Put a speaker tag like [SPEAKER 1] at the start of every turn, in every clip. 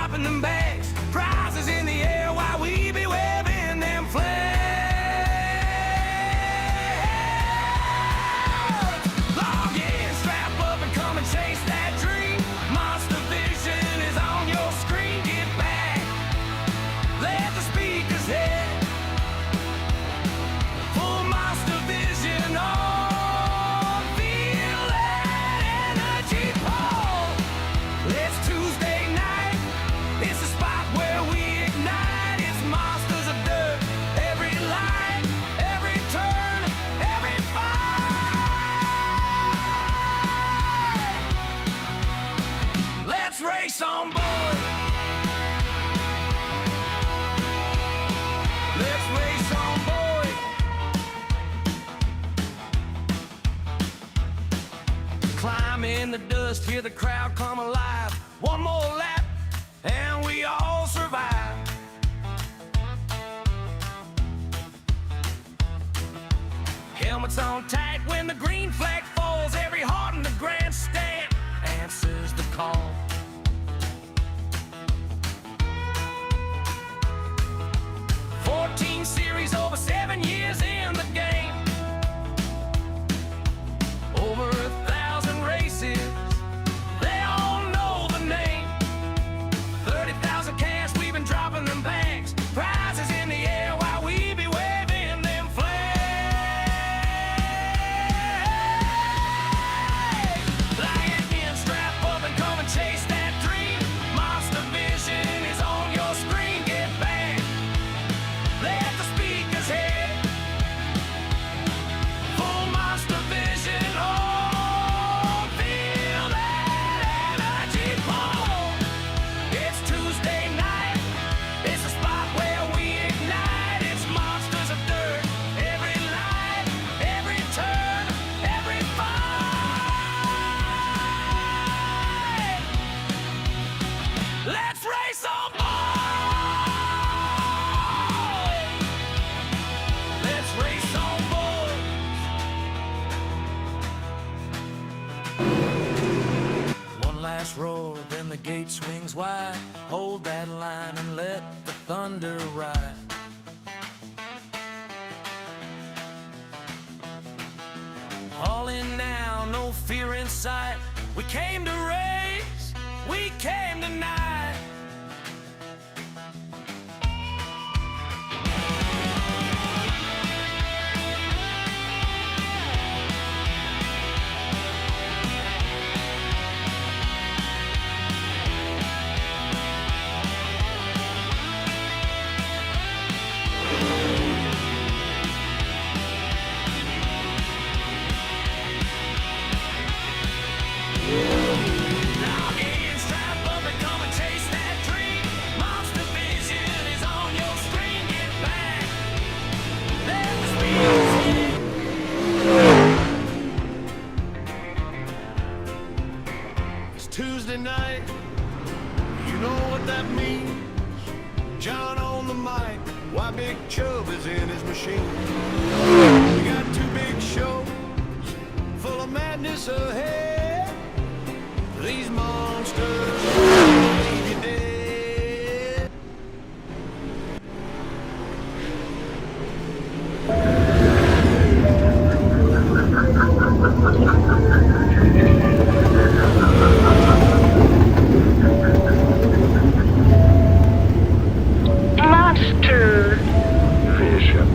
[SPEAKER 1] dropping them bags, prizes in the air while we be waving them flags. Log in, strap up and come and chase that dream. Monster Vision is on your screen. Get back, let the speakers hit. Full Monster Vision on, feel that energy pull. It's Tuesday night, it's a spot where we ignite. It's monsters of dirt, every line, every turn, every fight. Let's race on board. Let's race on board. Climb in the dust, hear the crowd come alive. One more lap, and we all survive. Helmets on tight when the green flag falls. Every heart in the grandstand answers the call. Series over 7 years in the game. Over 1,000 races, they all know the name. 30,000 cash, we've been dropping them bags. Prizes in the air while we be waving them flags. Lie in, strap up and come and chase that dream. Monster Vision is on your screen. Get back, let the speakers hit. Full Monster Vision on, feel that energy pull. It's Tuesday night, it's a spot where we ignite. It's monsters of dirt, every line, every turn, every fight. Let's race on board. Let's race on board. One last roar, then the gate swings wide. Hold that line and let the thunder ride. All in now, no fear in sight. We came to race, we came tonight. Log in, strap up and come and chase that dream. Monster Vision is on your screen. Get back, let the speakers hit. It's Tuesday night, you know what that means. John on the mic, why Big Chub is in his machine. We got two big shows full of madness ahead. These monsters will leave you dead.
[SPEAKER 2] Monster Vision.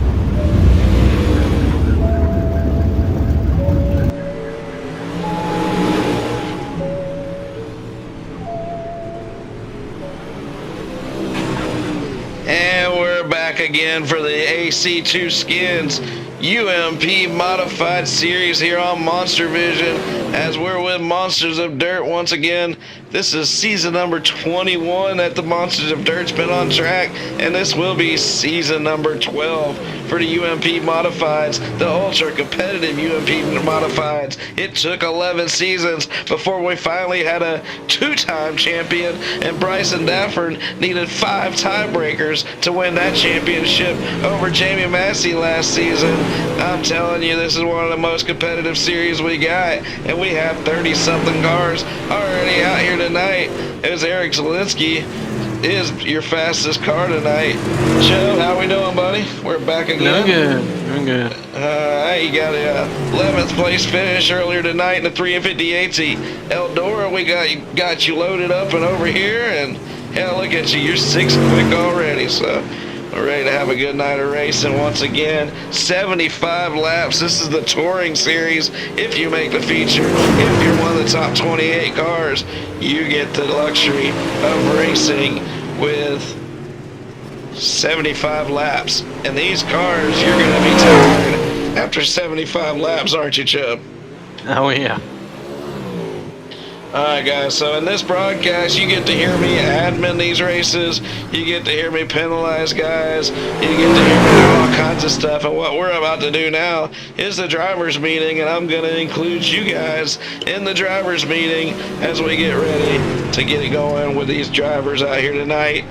[SPEAKER 3] And we're back again for the AC2 Skins UMP Modified series here on Monster Vision, as we're with Monsters of Dirt once again. This is season number 21 that the Monsters of Dirt's been on track, and this will be season number 12 for the UMP Modifieds, the ultra competitive UMP Modifieds. It took 11 seasons before we finally had a two-time champion, and Bryson Dafford needed 5 tiebreakers to win that championship over Jamie Massey last season. I'm telling you, this is one of the most competitive series we got, and we have 30-something cars already out here tonight. It was Eric Zielinski is your fastest car tonight. Chubb, how we doing, buddy? We're back again.
[SPEAKER 4] Doing good.
[SPEAKER 3] You got a 11th place finish earlier tonight in the 358. Eldora, we got you loaded up and over here, and hell, look at you, you're 6th quick already. So we're ready to have a good night of racing once again. 75 laps. This is the touring series. If you make the feature, if you're one of the top 28 cars, you get the luxury of racing with 75 laps. And these cars, you're going to be tired after 75 laps, aren't you, Chubb?
[SPEAKER 4] Oh, yeah.
[SPEAKER 3] Alright guys, so in this broadcast you get to hear me admin these races, you get to hear me penalize guys, you get to hear me do all kinds of stuff, and what we're about to do now is the drivers meeting, and I'm going to include you guys in the drivers meeting as we get ready to get it going with these drivers out here tonight.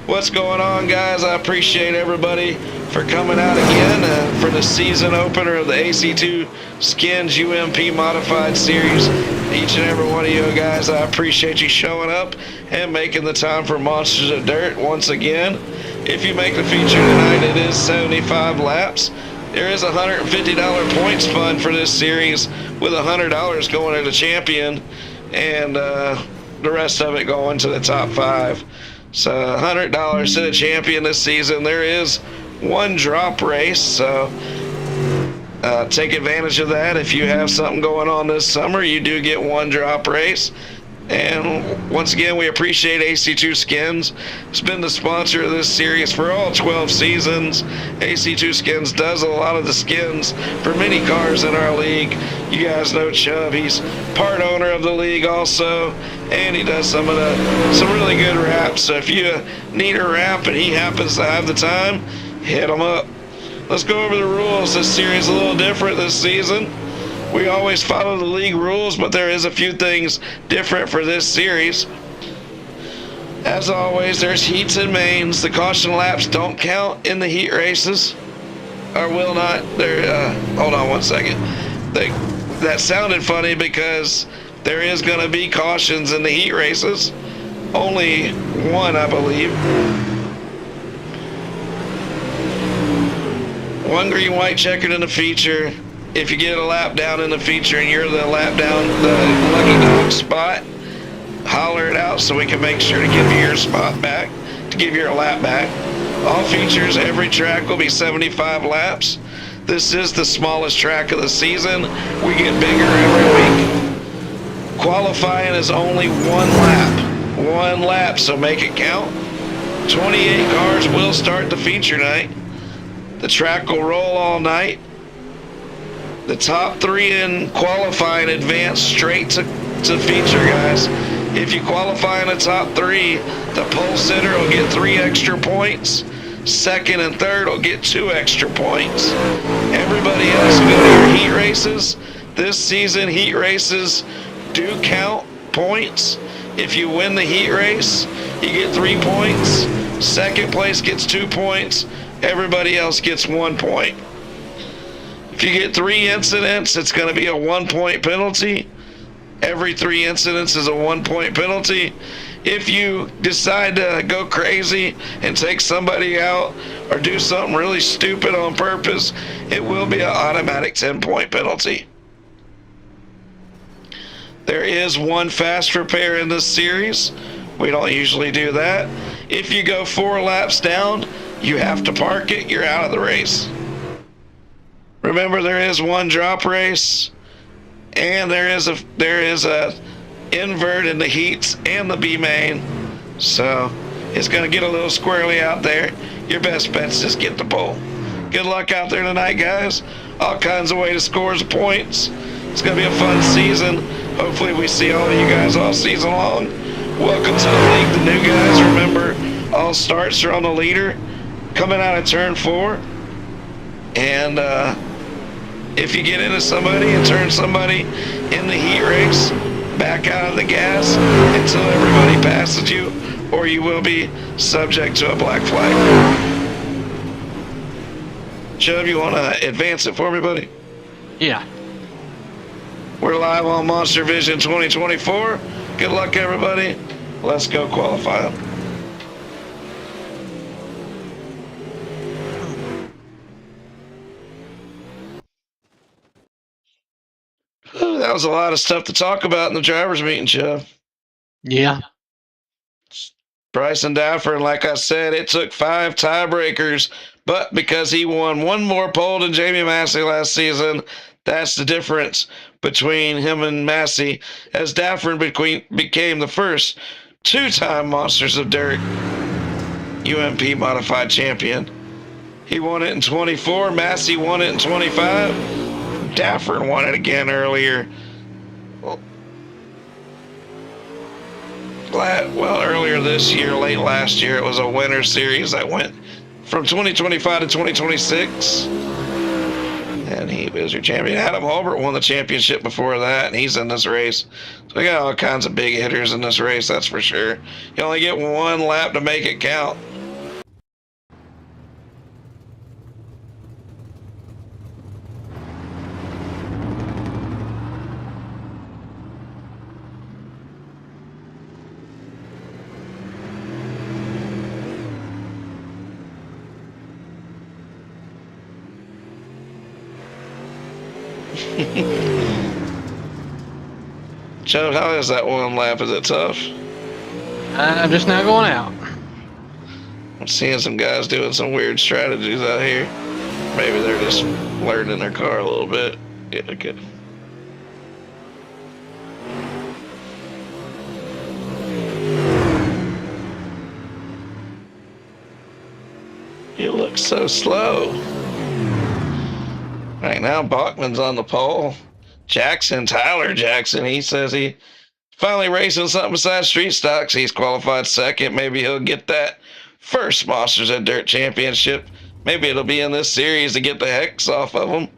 [SPEAKER 3] What's going on, guys? I appreciate everybody for coming out again for the season opener of the AC2 SKINZ UMP Modified series. Each and every one of you guys, I appreciate you showing up and making the time for Monsters of Dirt once again. If you make the feature tonight, it is 75 laps. There is a $150 points fund for this series with $100 going to the champion and the rest of it going to the top 5. So $100 to the champion this season. There is one drop race, so take advantage of that. If you have something going on this summer, you do get one drop race. And once again, we appreciate AC2 Skins. It's been the sponsor of this series for all 12 seasons. AC2 Skins does a lot of the skins for many cars in our league. You guys know Chubb, he's part owner of the league also, and he does some really good wraps. So if you need a wrap and he happens to have the time, hit him up. Let's go over the rules. This series is a little different this season. We always follow the league rules, but there is a few things different for this series. As always, there's heats and mains. The caution laps don't count in the heat races, or will not. Hold on one second. That sounded funny because there is going to be cautions in the heat races. Only one, I believe. One green, white checkered in the feature. If you get a lap down in the feature and you're the lap down, the lucky dog spot, holler it out so we can make sure to give you your spot back, to give your lap back. All features, every track will be 75 laps. This is the smallest track of the season. We get bigger every week. Qualifying is only one lap. One lap, so make it count. 28 cars will start the feature night. The track will roll all night. The top 3 in qualifying advance straight to feature, guys. If you qualify in the top 3, the pole sitter will get 3 extra points. Second and third will get 2 extra points. Everybody else go to your heat races. This season, heat races do count points. If you win the heat race, you get 3 points. Second place gets 2 points. Everybody else gets 1 point. If you get 3 incidents, it's going to be a 1-point penalty. Every 3 incidents is a 1-point penalty. If you decide to go crazy and take somebody out or do something really stupid on purpose, it will be an automatic 10-point penalty. There is one fast repair in this series. We don't usually do that. If you go 4 laps down, you have to park it. You're out of the race. Remember, there is one drop race, and there is a invert in the heats and the B main, so it's going to get a little squirrely out there. Your best bet's just get the pole. Good luck out there tonight, guys. All kinds of ways to score some points. It's going to be a fun season. Hopefully we see all of you guys all season long. Welcome to the league, the new guys. Remember, all starts are on the leader coming out of turn 4, and if you get into somebody and turn somebody in the heat race, back out of the gas until everybody passes you, or you will be subject to a black flag. Chubb, you want to advance it for me, buddy?
[SPEAKER 4] Yeah.
[SPEAKER 3] We're live on Monster Vision 2024. Good luck, everybody. Let's go qualify. Whew, that was a lot of stuff to talk about in the drivers' meeting, Jeff.
[SPEAKER 4] Yeah.
[SPEAKER 3] Bryson Daffer, like I said, it took 5 tiebreakers, but because he won one more pole than Jamie Massey last season, that's the difference between him and Massey, as Daffer became the first 2-time Monsters of Dirt UMP Modified champion. He won it in 24, Massey won it in 25, Daffer won it again earlier. Well, earlier this year, late last year, it was a winter series that went from 2025 to 2026. And he was your champion. Adam Hulbert won the championship before that, and he's in this race. So we got all kinds of big hitters in this race, that's for sure. You only get one lap to make it count. Chubb, how is that one lap? Is it tough?
[SPEAKER 4] I'm just now going out.
[SPEAKER 3] I'm seeing some guys doing some weird strategies out here. Maybe they're just learning their car a little bit. Yeah, okay. You look so slow. Right now, Bachman's on the pole. Tyler Jackson, he says he finally racing something besides street stocks. He's qualified second. Maybe he'll get that first Monsters of Dirt championship. Maybe it'll be in this series to get the hex off of them.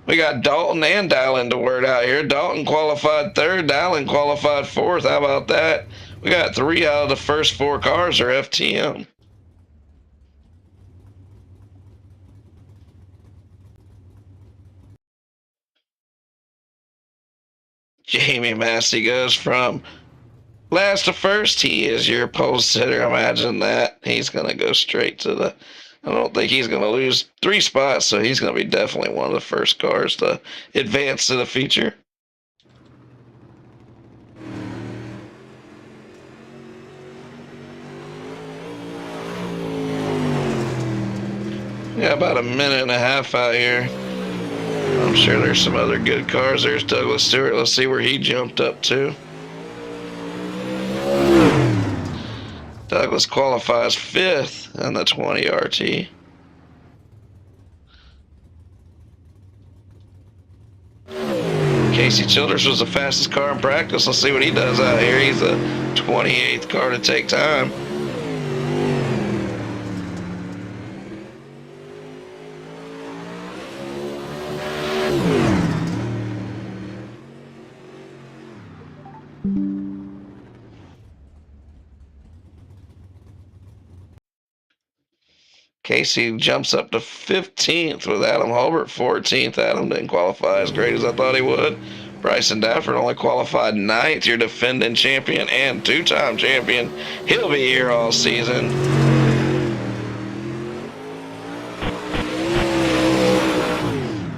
[SPEAKER 3] We got Dalton and Dylan to word out here. Dalton qualified third. Dylan qualified fourth. How about that? We got 3 out of the first 4 cars are FTM. Jamie Massey goes from last to first. He is your pole sitter. Imagine that. He's going to go straight to the... I don't think he's going to lose 3 spots, so he's going to be definitely one of the first cars to advance to the feature. Yeah, about a minute and a half out here. I'm sure there's some other good cars. There's Douglas Stewart. Let's see where he jumped up to. Douglas qualifies 5th in the 20 RT. Casey Childers was the fastest car in practice. Let's see what he does out here. He's the 28th car to take time. Casey jumps up to 15th with Adam Hulbert 14th. Adam didn't qualify as great as I thought he would. Bryson Dafford only qualified 9th. Your defending champion and 2-time champion. He'll be here all season.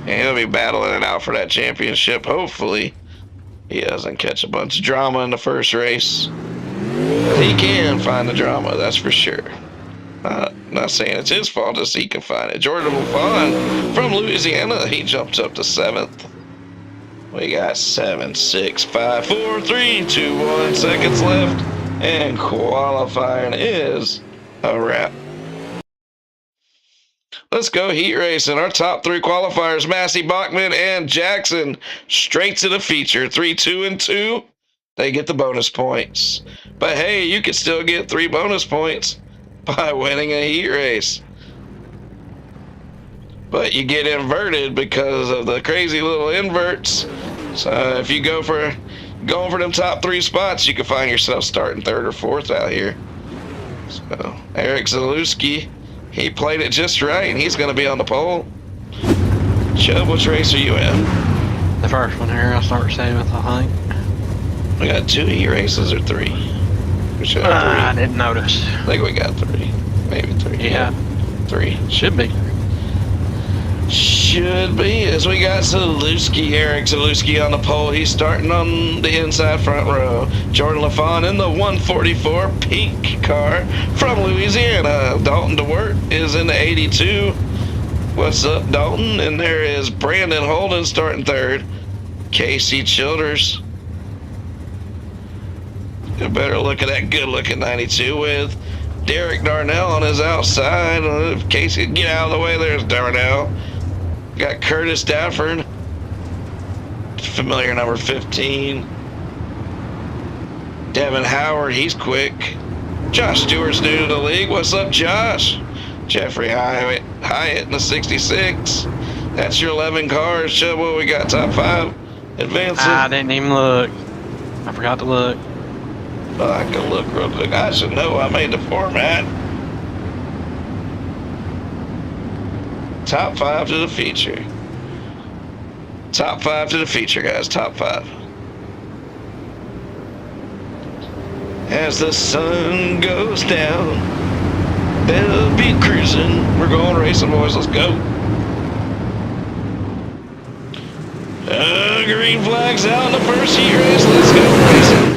[SPEAKER 3] And he'll be battling it out for that championship. Hopefully he doesn't catch a bunch of drama in the first race. He can find the drama, that's for sure. Not saying it's his fault, just he can find it. Jordan Buffon from Louisiana, he jumps up to 7th. We got 7, 6, 5, 4, 3, 2, 1 seconds left. And qualifying is a wrap. Let's go heat racing. Our top 3 qualifiers, Massey, Bachman, and Jackson. Straight to the feature. 3, 2, and 2. They get the bonus points. But hey, you can still get 3 bonus points by winning a heat race. But you get inverted because of the crazy little inverts. So if you going for them top 3 spots, you can find yourself starting 3rd or 4th out here. So Eric Zalewski, he played it just right, and he's going to be on the pole. Chubb, which race are you in?
[SPEAKER 4] The first one here, I'll start 7th, I think.
[SPEAKER 3] We got 2 heat races or 3? We should have 3.
[SPEAKER 4] I didn't notice.
[SPEAKER 3] I think we got 3. Maybe 3.
[SPEAKER 4] Yeah.
[SPEAKER 3] 3.
[SPEAKER 4] Should be.
[SPEAKER 3] Should be, as we got Eric Zalewski on the pole. He's starting on the inside front row. Jordan LaFawn in the 144 pink car from Louisiana. Dalton DeWert is in the 82. What's up, Dalton? And there is Brandon Holden starting third. Casey Childers. A better look at that good-looking 92 with Derek Darnell on his outside. If Casey can get out of the way, there's Darnell. Got Curtis Stafford, familiar number 15. Devin Howard, he's quick. Josh Stewart's new to the league. What's up, Josh? Jeffrey Hyatt in the 66. That's your 11 cars. Show what we got, top 5. Advancing.
[SPEAKER 4] I didn't even look. I forgot to look.
[SPEAKER 3] Oh, I can look real quick. I should know. I made the format. Top 5 to the feature. Top 5 to the feature, guys. Top 5. As the sun goes down, they'll be cruising. We're going racing, boys. Let's go. Green flag's out in the first heat race. Let's go racing.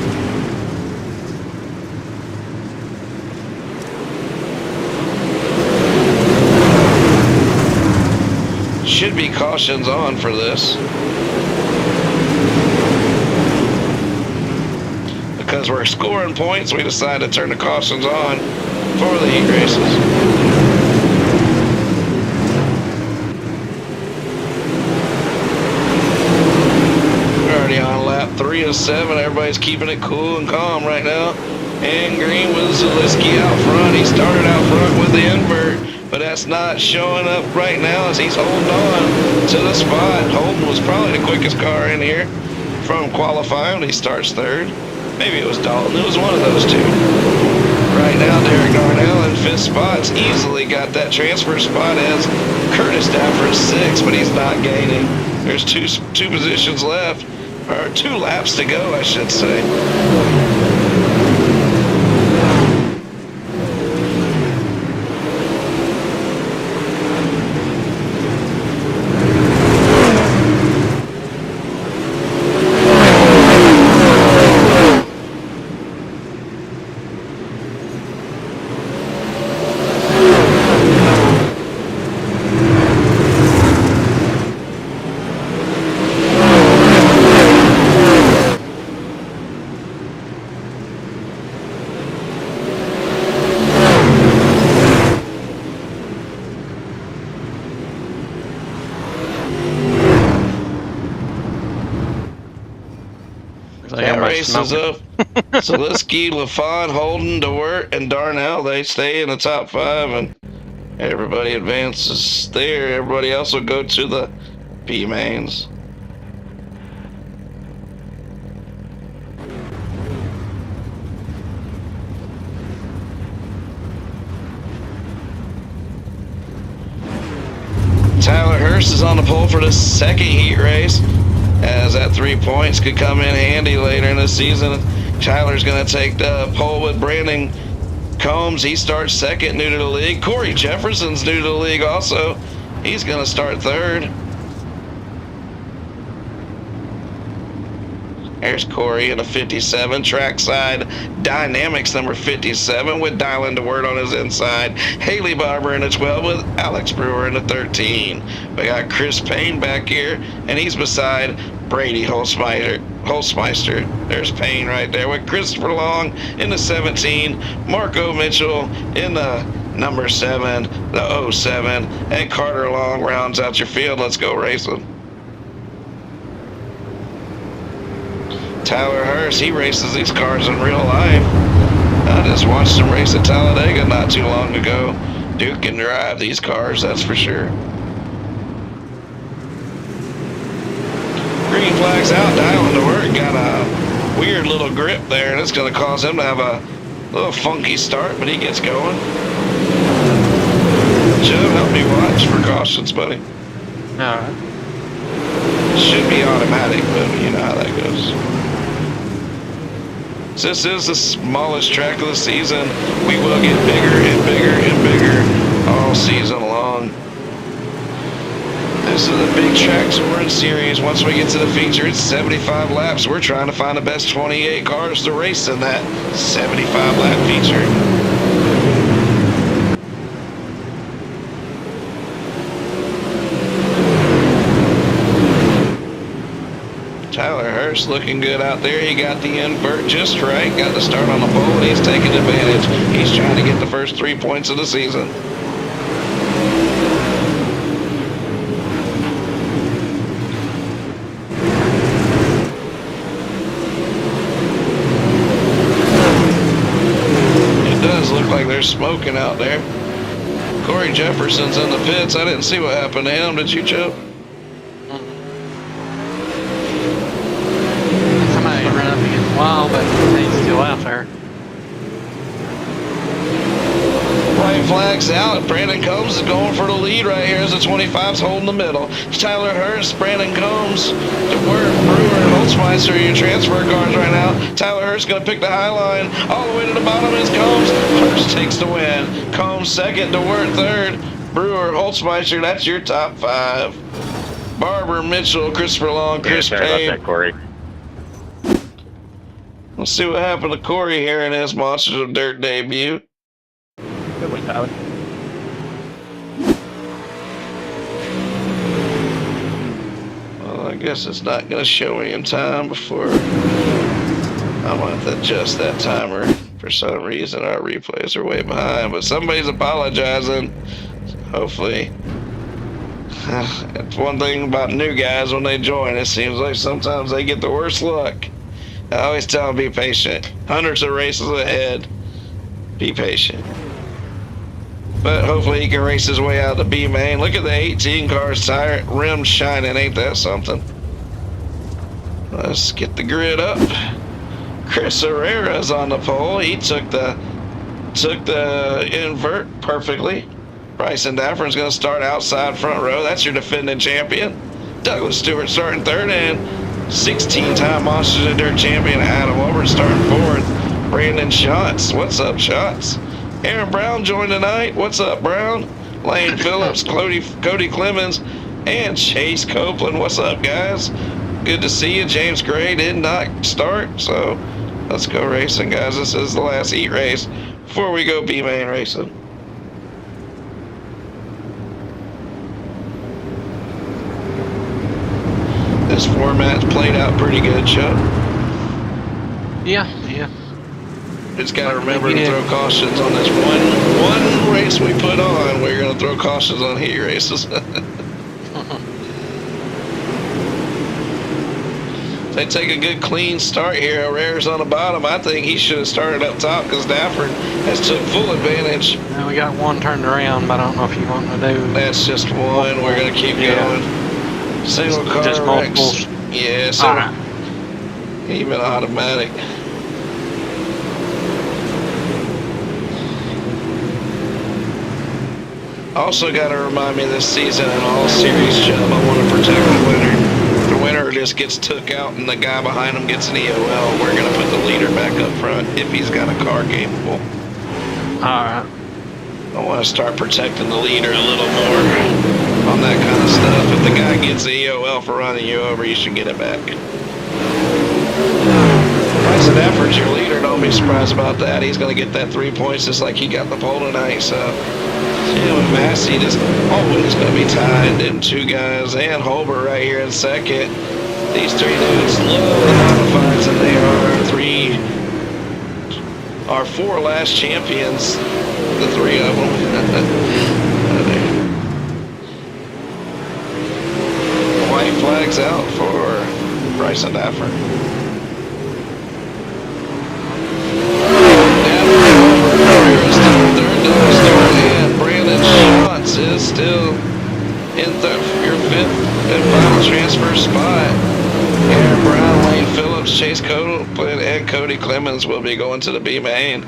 [SPEAKER 3] Should be cautions on for this. Because we're scoring points, we decided to turn the cautions on for the heat races. We're already on lap 3 of 7. Everybody's keeping it cool and calm right now. And green with Zalewski out front. He started out front with the invert. But that's not showing up right now as he's holding on to the spot. Holden was probably the quickest car in here from qualifying. He starts third. Maybe it was Dalton. It was one of those two. Right now, Derek Darnell in 5th spot's easily got that transfer spot as Curtis Stafford's 6th, but he's not gaining. There's two positions left, or 2 laps to go, I should say. That race is up. Zalewski, LaFawn, Holden, DeWert, and Darnell, they stay in the top 5, and everybody advances there. Everybody else will go to the B mains. Tyler Hurst is on the pole for the 2nd heat race, as that 3 points could come in handy later in the season. Tyler's going to take the pole with Brandon Combs. He starts 2nd, new to the league. Corey Jefferson's new to the league also. He's going to start 3rd. There's Corey in a 57. Trackside Dynamics number 57 with Dylan DeWert on his inside. Haley Barber in a 12 with Alex Brewer in a 13. We got Chris Payne back here, and he's beside Brady Holzmeister. There's Payne right there with Christopher Long in the 17. Marco Mitchell in the number 7, the 07. And Carter Long rounds out your field. Let's go racing. Tyler Hurst, he races these cars in real life. I just watched him race at Talladega not too long ago. Duke can drive these cars, that's for sure. Green flag's out. Dylan DeWert got a weird little grip there, and it's going to cause him to have a little funky start, but he gets going. Joe, help me watch for cautions, buddy.
[SPEAKER 4] All right.
[SPEAKER 3] Should be automatic, but you know how that goes. This is the smallest track of the season. We will get bigger and bigger and bigger all season long. This is the big track touring series. Once we get to the feature, it's 75 laps. We're trying to find the best 28 cars to race in that 75 lap feature. Tyler Hurst looking good out there. He got the invert just right. Got the start on the pole, and he's taking advantage. He's trying to get the first 3 points of the season. It does look like there's smoking out there. Corey Jefferson's in the pits. I didn't see what happened to him. Did you, Chip?
[SPEAKER 4] Wow, but he's still out there.
[SPEAKER 3] White flag's out. Brandon Combs is going for the lead right here as the 25's holding the middle. Tyler Hurst, Brandon Combs, DeWert, Brewer, and Holtzmeister are your transfer cars right now. Tyler Hurst going to pick the high line. All the way to the bottom is Combs. Hurst takes the win. Combs second, DeWert third. Brewer, Holtzmeister, that's your top 5. Barber, Mitchell, Christopher Long, Chris
[SPEAKER 2] Sorry
[SPEAKER 3] Payne.
[SPEAKER 2] about that, Corey.
[SPEAKER 3] Let's see what happened to Corey here in his Monsters of Dirt debut.
[SPEAKER 2] Good one, Tyler.
[SPEAKER 3] Well, I guess it's not going to show me in time before I'm going to have to adjust that timer. For some reason, our replays are way behind, but somebody's apologizing. Hopefully. It's one thing about new guys when they join. It seems like sometimes they get the worst luck. I always tell them, be patient. Hundreds of races ahead. Be patient. But hopefully he can race his way out to B main. Look at the 18 car's tire rim shining. Ain't that something? Let's get the grid up. Chris Herrera's on the pole. He took the invert perfectly. Bryson Daffern's going to start outside front row. That's your defending champion. Douglas Stewart starting third, and 16-time Monsters of Dirt champion Adam Over starting fourth. Brandon Schatz. What's up, Schatz? Aaron Brown joined tonight. What's up, Brown? Lane Phillips, Cody Clemens, and Chase Copeland. What's up, guys? Good to see you. James Gray did not start, so let's go racing, guys. This is the last heat race before we go B-main racing. This format's played out pretty good, Chuck.
[SPEAKER 4] Yeah.
[SPEAKER 3] Just got to remember to throw cautions on this one race we put on. We're going to throw cautions on heat races. They take a good clean start here. Herrera's on the bottom. I think he should have started up top because Dafford has took full advantage.
[SPEAKER 4] Now we got one turned around, but I don't know if you want to do.
[SPEAKER 3] That's just one. We're going to keep going. Single car
[SPEAKER 4] just
[SPEAKER 3] wrecks.
[SPEAKER 4] multiples.
[SPEAKER 3] Yeah, so even automatic. Also got to remind me this season in all series, Chubb, I want to protect the winner. If the winner just gets took out and the guy behind him gets an EOL, we're going to put the leader back up front if he's got a car capable.
[SPEAKER 4] Alright.
[SPEAKER 3] I want to start protecting the leader a little more on that kind of stuff. If the guy gets the EOL for running you over, you should get it back. Bryson Dafford's your leader. Don't be surprised about that. He's going to get that 3 points just like he got the pole tonight. So, Massey just always going to be tied. And 2 guys and Holber right here in second. These 3 dudes love the modifieds, and they are 4 last champions. The 3 of them. White flags out for Bryson Dafford. And Brandon Schatz is still in your 5th and final transfer spot. Aaron Brown, Lane Phillips, Chase Copeland, and Cody Clemens will be going to the B main.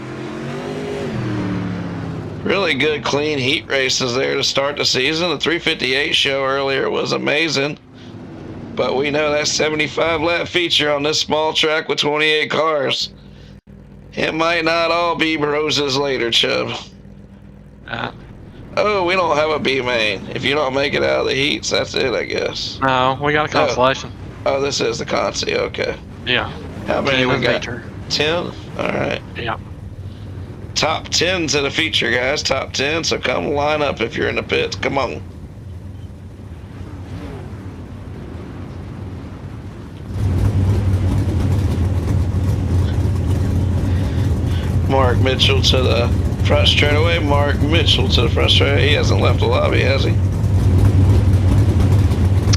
[SPEAKER 3] Really good, clean heat races there to start the season. The 358 show earlier was amazing. But we know that 75 lap feature on this small track with 28 cars It might not all be roses later, Chubb. Oh, we don't have a B main. If you don't make it out of the heats, that's it, I guess.
[SPEAKER 4] No, we got a constellation.
[SPEAKER 3] Oh, this is the Consi, okay.
[SPEAKER 4] Yeah.
[SPEAKER 3] How many we got?
[SPEAKER 4] Feature.
[SPEAKER 3] 10? Alright.
[SPEAKER 4] Yeah.
[SPEAKER 3] Top 10 to the feature, guys. Top 10, so come line up if you're in the pits. Come on. Mark Mitchell to the front straightaway. Mark Mitchell to the front straightaway. He hasn't left the lobby, has he?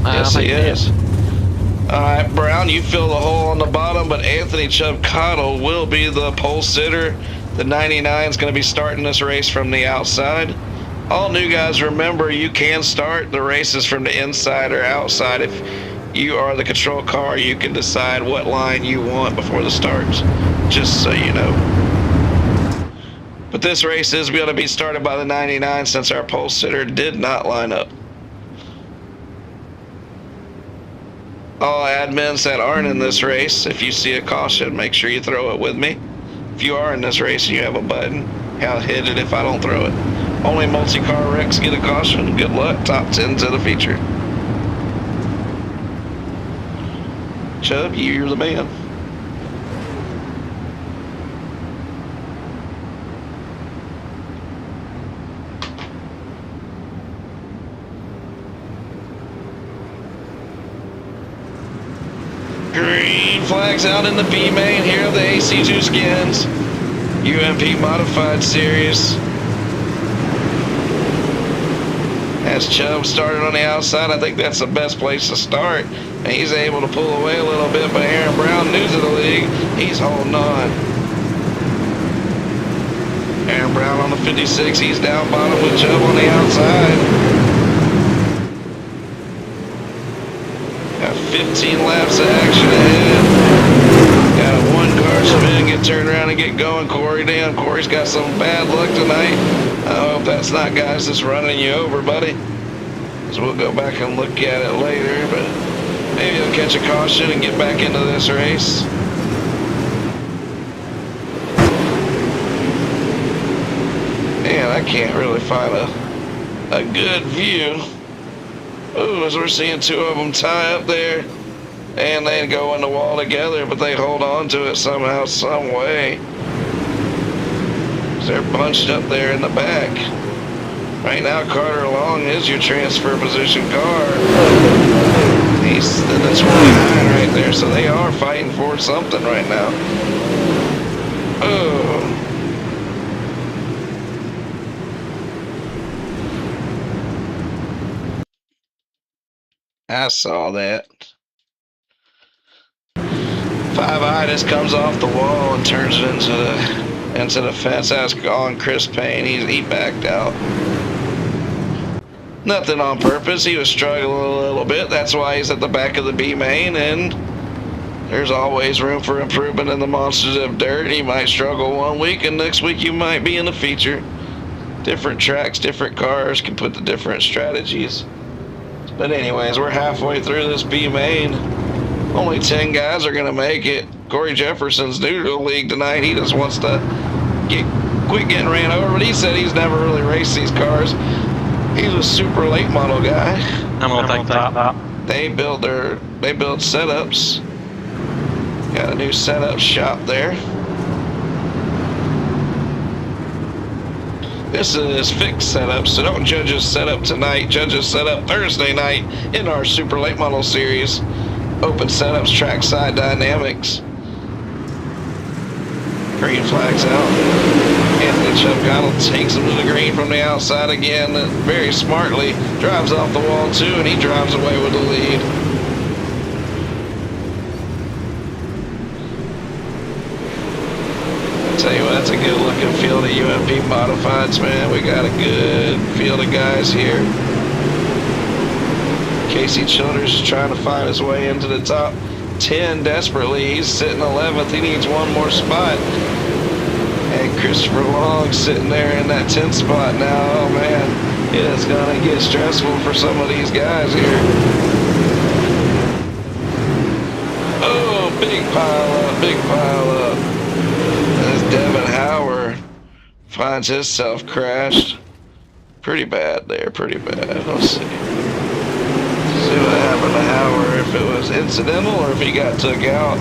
[SPEAKER 3] Yes, he is. Alright, Brown, you fill the hole on the bottom, but Anthony Chubb Cottle will be the pole sitter. The 99 is going to be starting this race from the outside. All new guys, remember, you can start the races from the inside or outside. If you are the control car, you can decide what line you want before the starts, just so you know. But this race is going to be started by the 99 since our pole sitter did not line up. All admins that aren't in this race, if you see a caution, make sure you throw it with me. If you are in this race and you have a button, I'll hit it if I don't throw it. Only multi-car wrecks get a caution. Good luck. Top 10 to the feature. Chubb, you're the man. Green flags out in the B main. Here are the AC2 Skins UMP Modified Series. As Chubb started on the outside, I think that's the best place to start. And he's able to pull away a little bit, but Aaron Brown, new to the league, he's holding on. Aaron Brown on the 56, he's down bottom with Chubb on the outside. Got 15 laps of action ahead. Got a one-car spin, get turned around and get going. Corey down. Corey's got some bad luck tonight. I hope that's not guys that's running you over, buddy. So we'll go back and look at it later, but maybe he'll catch a caution and get back into this race. Man, I can't really find a good view. Ooh, as we're seeing two of them tie up there, and they go in the wall together, but they hold on to it somehow, some way. They're bunched up there in the back. Right now, Carter Long is your transfer position car. He's in the 29 right there, so they are fighting for something right now. Oh. I saw that. Five-Eye just comes off the wall and turns it into the fence. That's on Chris Payne. He backed out. Nothing on purpose. He was struggling a little bit. That's why he's at the back of the B main, and there's always room for improvement in the Monsters of Dirt. He might struggle one week, and next week you might be in the feature. Different tracks, different cars can put the different strategies. But anyways, we're halfway through this B main. Only 10 guys are going to make it. Corey Jefferson's new to the league tonight. He just wants to quit getting ran over, but he said he's never really raced these cars. He's a super late model guy.
[SPEAKER 4] I'm going to take that.
[SPEAKER 3] They build setups. Got a new setup shop there. This is fixed setup, so don't judge us setup tonight. Judge us setup Thursday night in our super late model series. Open setups, trackside dynamics. Green flags out. Anthony Chubb Cottle takes him to the green from the outside again. Very smartly drives off the wall too, and he drives away with the lead. Tell you what, that's a good looking field of UMP Modifieds, man. We got a good field of guys here. Casey Childers is trying to find his way into the top 10 desperately. He's sitting 11th. He needs one more spot. And Christopher Long sitting there in that 10th spot now. Oh man, it is gonna get stressful for some of these guys here. Oh, big pile up, big pile up. As Devin Howard finds himself crashed. Pretty bad there, pretty bad. Let's see. See what happened to Howard, if it was incidental or if he got took out.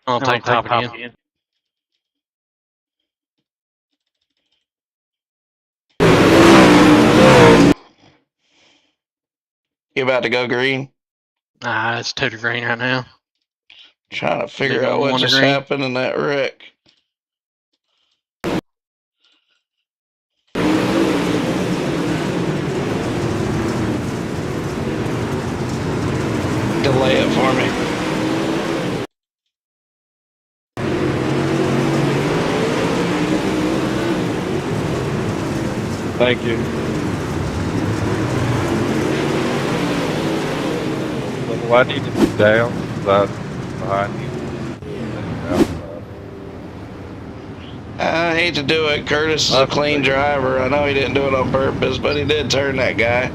[SPEAKER 4] I'll take top again.
[SPEAKER 3] You about to go green?
[SPEAKER 4] Nah, it's 2 to green right now.
[SPEAKER 3] Trying to figure
[SPEAKER 4] Leave
[SPEAKER 3] out
[SPEAKER 4] it
[SPEAKER 3] what
[SPEAKER 4] one to
[SPEAKER 3] just
[SPEAKER 4] green.
[SPEAKER 3] happened in that wreck. Delay it for me.
[SPEAKER 2] Thank you. Well, I need to be down. Behind you.
[SPEAKER 3] I hate to do it. Curtis is a clean driver. I know he didn't do it on purpose, but he did turn that guy.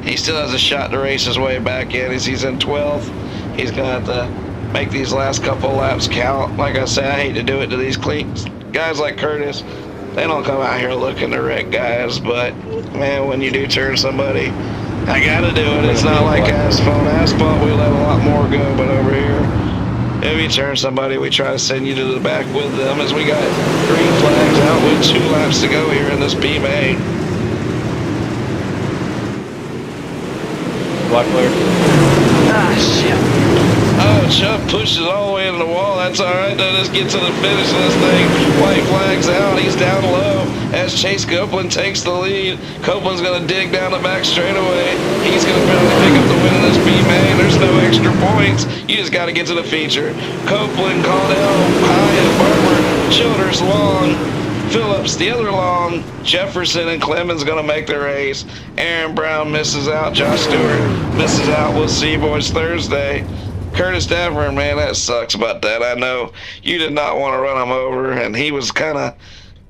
[SPEAKER 3] He still has a shot to race his way back in. He's in 12th. He's going to have to make these last couple laps count. Like I said, I hate to do it to these clean guys like Curtis. They don't come out here looking to wreck guys, but man, when you do turn somebody, I gotta do it. It's not like asphalt. Asphalt, we let a lot more go, but over here, if you turn somebody, we try to send you to the back with them, as we got green flags out with 2 laps to go here in this B main.
[SPEAKER 2] Black player.
[SPEAKER 4] Ah, shit.
[SPEAKER 3] Oh, Chuck pushes all the way into the wall. That's all right. Though. Let's get to the finish of this thing. White flags out. He's down low as Chase Copeland takes the lead. Copeland's going to dig down the back straightaway. He's going to barely pick up the win in this B main. There's no extra points. You just got to get to the feature. Copeland, Caudell, Hyatt, Barber, Childers, Long, Phillips, the other Long, Jefferson, and Clemens going to make the race. Aaron Brown misses out. Josh Stewart misses out. We'll see you boys Thursday. Curtis Davern, man, that sucks about that. I know you did not want to run him over, and he was kind of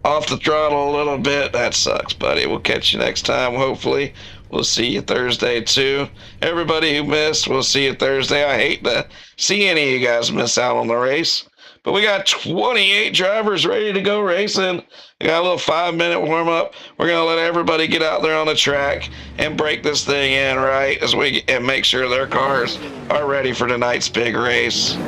[SPEAKER 3] off the throttle a little bit. That sucks, buddy. We'll catch you next time, hopefully. We'll see you Thursday, too. Everybody who missed, we'll see you Thursday. I hate to see any of you guys miss out on the race. But we got 28 drivers ready to go racing. We got a little 5-minute warm-up. We're going to let everybody get out there on the track and break this thing in, right, and make sure their cars are ready for tonight's big race. All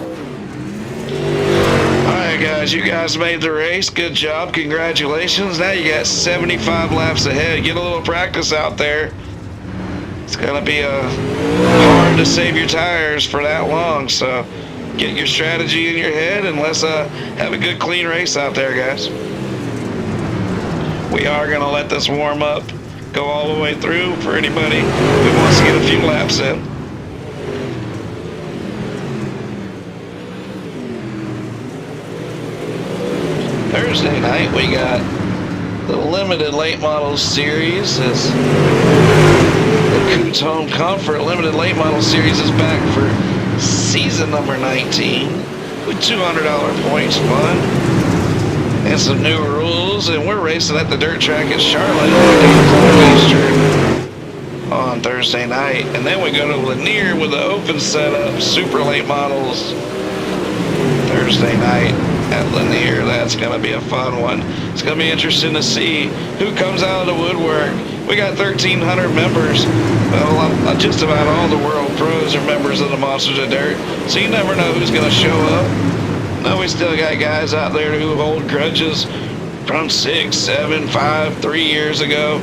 [SPEAKER 3] right, guys, you guys made the race. Good job. Congratulations. Now you got 75 laps ahead. Get a little practice out there. It's going to be hard to save your tires for that long, so get your strategy in your head and let's have a good, clean race out there, guys. We are going to let this warm up go all the way through for anybody who wants to get a few laps in. Thursday night, we got the limited late models series. The Coots Home Comfort limited late model series is back for season number 19 with $200 points fun and some new rules, and we're racing at the dirt track in Charlotte on Thursday night, and then we go to Lanier with the open setup super late models Thursday night at Lanier. That's going to be a fun one. It's going to be interesting to see who comes out of the woodwork. We got 1,300 members. Well, just about all the world pros are members of the Monsters of Dirt, so you never know who's going to show up. No, we still got guys out there who hold grudges from 6, 7, 5, 3 years ago.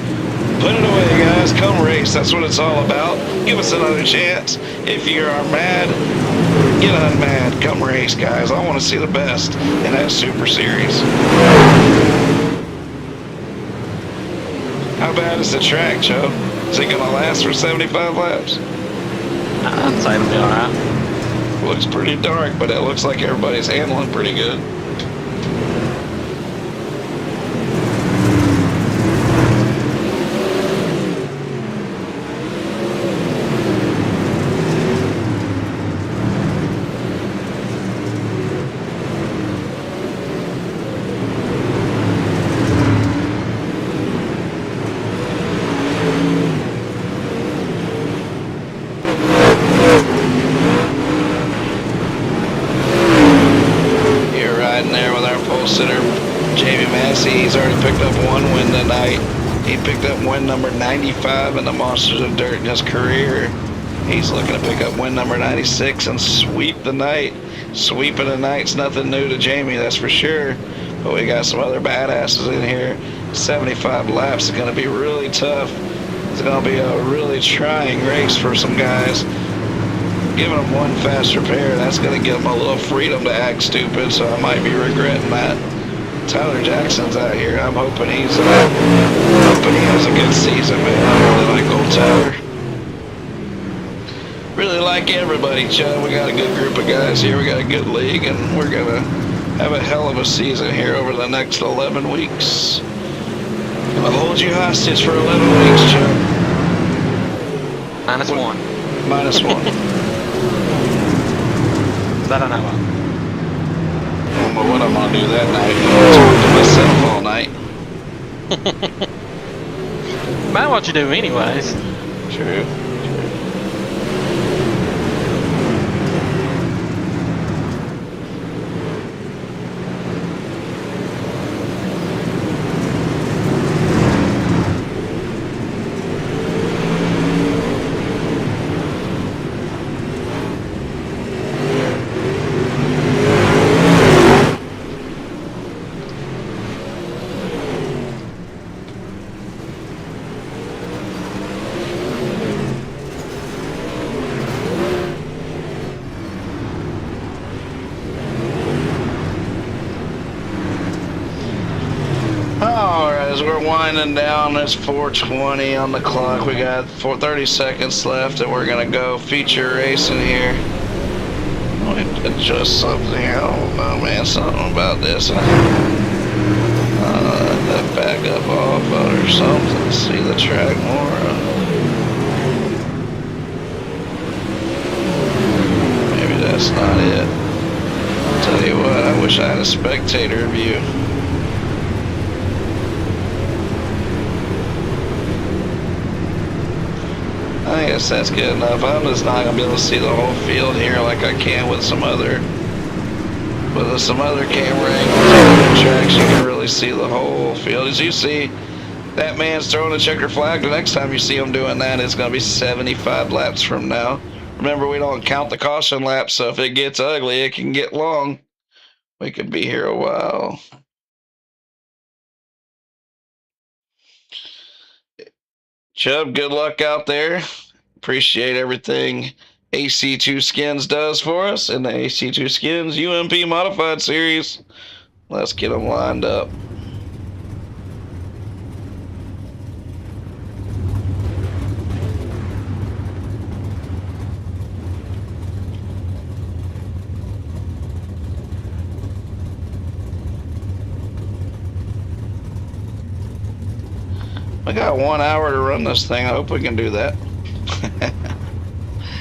[SPEAKER 3] Put it away, guys. Come race. That's what it's all about. Give us another chance. If you are mad, get unmad. Come race, guys. I want to see the best in that Super Series. How bad is the track, Joe? Is it going to last for 75 laps?
[SPEAKER 4] I'd say it'll be alright.
[SPEAKER 3] Looks pretty dark, but it looks like everybody's handling pretty good. He's already picked up 1 win tonight. He picked up win number 95 in the Monsters of Dirt in his career. He's looking to pick up win number 96 and sweep the night. Sweeping the night's nothing new to Jamie, that's for sure. But we got some other badasses in here. 75 laps is going to be really tough. It's going to be a really trying race for some guys. Giving them one faster pair, that's going to give them a little freedom to act stupid, so I might be regretting that. Tyler Jackson's out here. I'm hoping he has a good season, man. I really like old Tyler. Really like everybody, Chud. We got a good group of guys here. We got a good league, and we're going to have a hell of a season here over the next 11 weeks. I'm going to hold you hostage for 11 weeks, Chud.
[SPEAKER 4] -1.
[SPEAKER 3] -1.
[SPEAKER 4] That I know of.
[SPEAKER 3] I don't know what I'm going to do that night. I'm going to talk to myself all night.
[SPEAKER 4] About what you do anyways.
[SPEAKER 3] True. Alright, as we're winding down, it's 4:20 on the clock. We got 30 seconds left, and we're going to go feature racing here. Let me adjust something here. I don't know, man. Something about this. That back up off or something. See the track more. Maybe that's not it. I'll tell you what, I wish I had a spectator view. I guess that's good enough. I'm just not gonna be able to see the whole field here like I can with some other camera angles on other tracks. You can really see the whole field. As you see, that man's throwing a checker flag. The next time you see him doing that, it's gonna be 75 laps from now. Remember, we don't count the caution laps, so if it gets ugly, it can get long. We could be here a while. Chubb, good luck out there. Appreciate everything AC2 Skins does for us in the AC2 Skins UMP Modified series. Let's get them lined up. We got 1 hour to run this thing. I hope we can do that.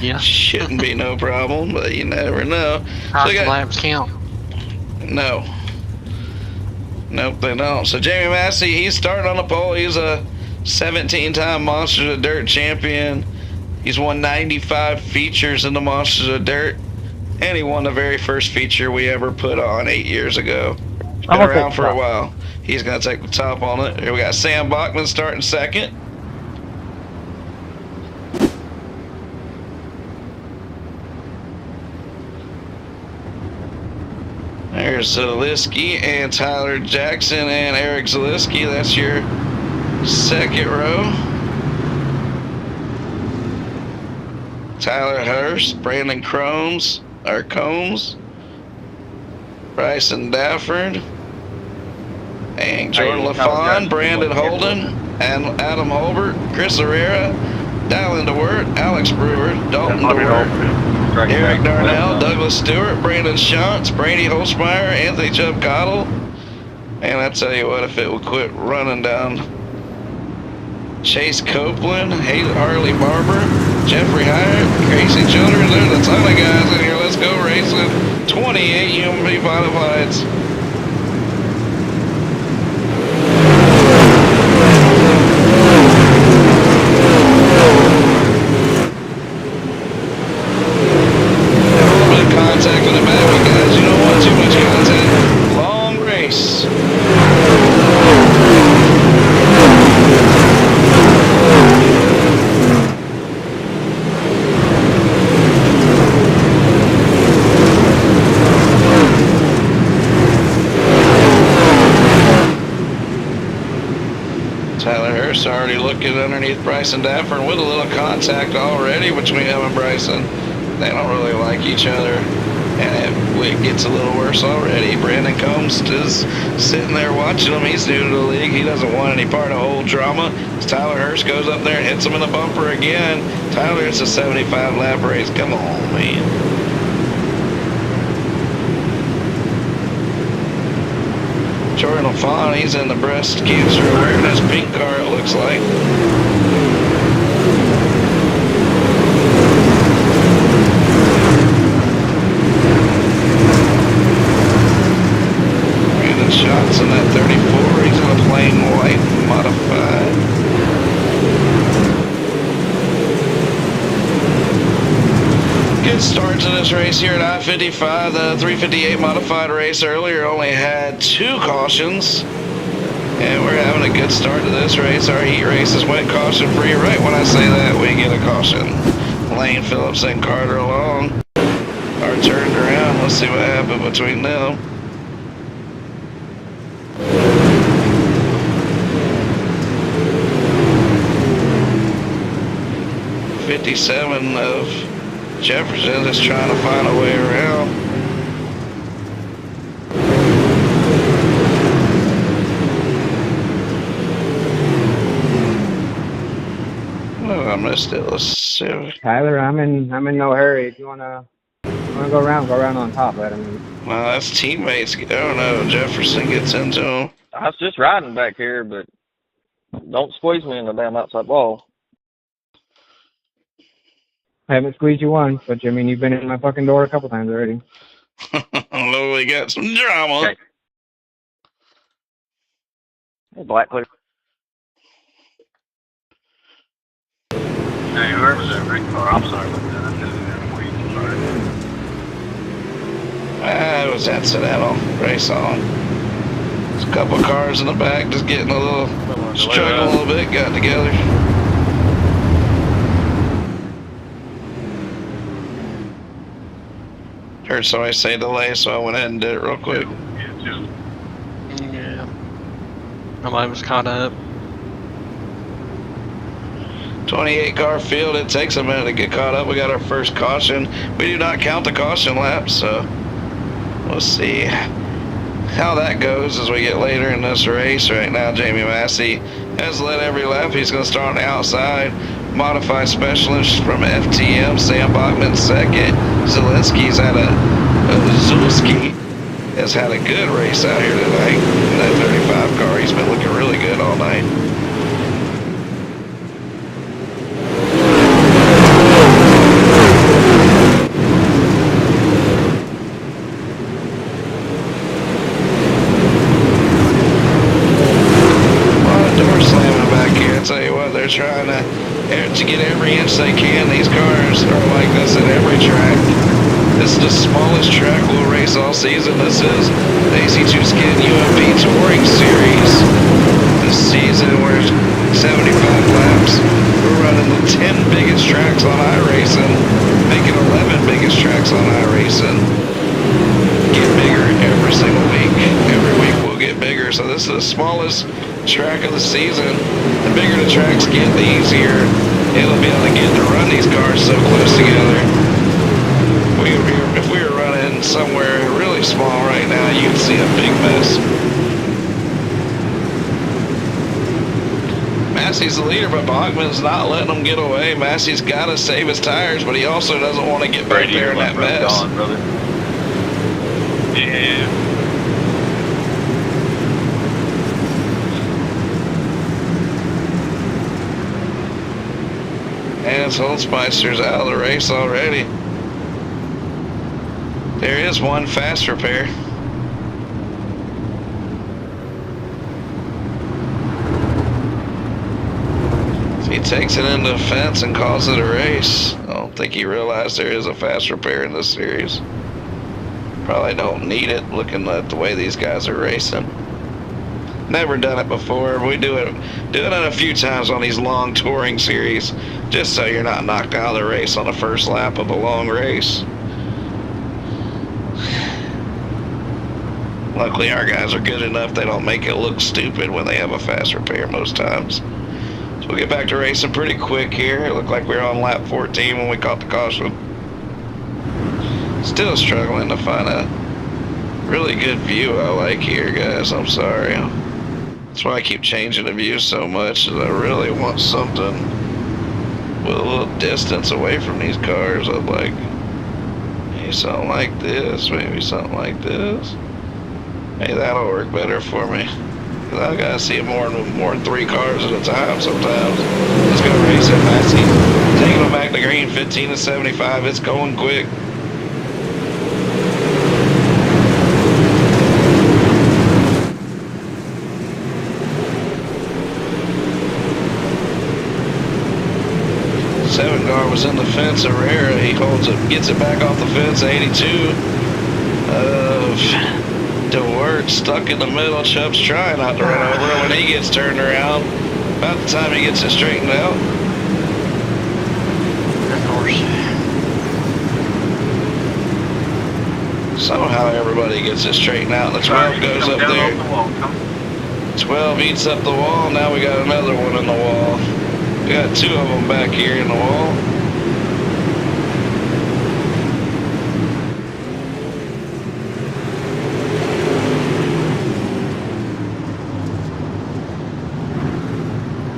[SPEAKER 4] Yeah.
[SPEAKER 3] Shouldn't be no problem, but you never know.
[SPEAKER 4] How so laps count?
[SPEAKER 3] No. Nope, they don't. So Jamie Massey, he's starting on the pole. He's a 17-time Monsters of Dirt champion. He's won 95 features in the Monsters of Dirt. And he won the very first feature we ever put on 8 years ago. He's been around for a while. He's going to take the top on it. Here we got Sam Bachman starting second. There's Zaleski and Tyler Jackson and Eric Zaleski. That's your second row. Tyler Hurst, Brandon Combs, Bryson Dafford, and Jordan LaFawn, Brandon Holden, and Adam Holbert, Chris Herrera, Dylan DeWert, Alex Brewer, Dalton DeWert, Eric Darnell, Douglas Stewart, Brandon Shantz, Brady Holzmeyer, Anthony Chubb Cottle. And I tell you what, if it would quit running down, Chase Copeland, Harley Barber, Jeffrey Hyatt, Casey Childers, there's a ton of guys in here. Let's go racing. 28 UMP Modifieds. Contact with the back, guys. You don't want too much contact. Long race. Tyler Hurst already looking underneath Bryson Dapper with a little contact already between him and Bryson. They don't really like each other, and it gets a little worse already. Brandon Combs is sitting there watching him. He's new to the league. He doesn't want any part of the whole drama. Tyler Hurst goes up there and hits him in the bumper again. Tyler, it's a 75 lap race. Come on, man. Jordan LaFawn, he's in the breast cancer awareness pink car, it looks like. Brandon Schatz in that 34, he's in a plain white modified. Good start to this race here at I-55. The 358 modified race earlier only had 2 cautions. And we're having a good start to this race. Our heat races went caution free. Right when I say that, we get a caution. Lane Phillips and Carter Long are turned around. Let's see what happened between them. '57 of Jefferson is trying to find a way around. Oh, I missed it. Let's see.
[SPEAKER 5] Tyler, I'm in no hurry. If you wanna go around on top. But I mean,
[SPEAKER 3] Well, that's teammates. I don't know. Jefferson gets into him.
[SPEAKER 6] I was just riding back here, but don't squeeze me in the damn outside wall.
[SPEAKER 5] I haven't squeezed you once, but I mean, you've been in my fucking door a couple times already.
[SPEAKER 3] Oh, we got some drama.
[SPEAKER 6] Okay. Hey, Black Clear.
[SPEAKER 7] Hey, whoever's that red car, I'm sorry about that. I didn't have a week. Sorry.
[SPEAKER 3] It was incidental. Race on. There's a couple cars in the back just getting a little, struggling a little bit, got together. Heard somebody say delay, so I went ahead and did it real quick.
[SPEAKER 7] Yeah, too.
[SPEAKER 4] Yeah. Nobody was caught up.
[SPEAKER 3] 28 car field, it takes a minute to get caught up. We got our first caution. We do not count the caution laps, so we'll see how that goes as we get later in this race. Right now, Jamie Massey has led every lap. He's going to start on the outside. Modified specialist from FTM, Sam Bachman second. Zielinski's had Zulski has had a good race out here tonight. In that 35 car, he's been looking really good all night. Tell you what, they're trying to get every inch they can. These cars are like this at every track. This is the smallest track we'll race all season. This is the AC2 SKINZ UMP Touring Series. This season we're 75 laps. We're running the 10 biggest tracks on iRacing, making 11 biggest tracks on iRacing. Get bigger every single week. Every week we'll get bigger. So this is the smallest track of the season. The bigger the tracks get, the easier it'll be able to get to run these cars so close together. If we were running somewhere really small right now, you'd see a big mess. Massey's the leader, but Bachman's not letting him get away. Massey's got to save his tires, but he also doesn't want to get back there in that mess.
[SPEAKER 7] Gone, brother. Yeah.
[SPEAKER 3] And Holzmeister's out of the race already. There is one fast repair. If he takes it into the fence and calls it a race, I don't think he realized there is a fast repair in this series. Probably don't need it looking at the way these guys are racing. Never done it before. We do it a few times on these long touring series, just so you're not knocked out of the race on the first lap of a long race. Luckily, our guys are good enough. They don't make it look stupid when they have a fast repair most times. So we'll get back to racing pretty quick here. It looked like we were on lap 14 when we caught the caution. Still struggling to find a really good view I like here, guys. I'm sorry. That's why I keep changing the view so much, is I really want something with a little distance away from these cars. I'd like maybe something like this, maybe something like this. Hey, that'll work better for me. Cause I gotta see more than 3 cars at a time sometimes. Let's go racing, Massey. Taking them back to green, 15 to 75. It's going quick. Seven car was in the fence. Herrera, he holds it, gets it back off the fence. 82 of DeWert stuck in the middle. Chubb's trying not to run over him when he gets turned around. About the time he gets it straightened out.
[SPEAKER 4] Of course.
[SPEAKER 3] Somehow everybody gets it straightened out. The 12 goes up there. 12 eats up the wall. Now we got another one in the wall. We got 2 of them back here in the wall.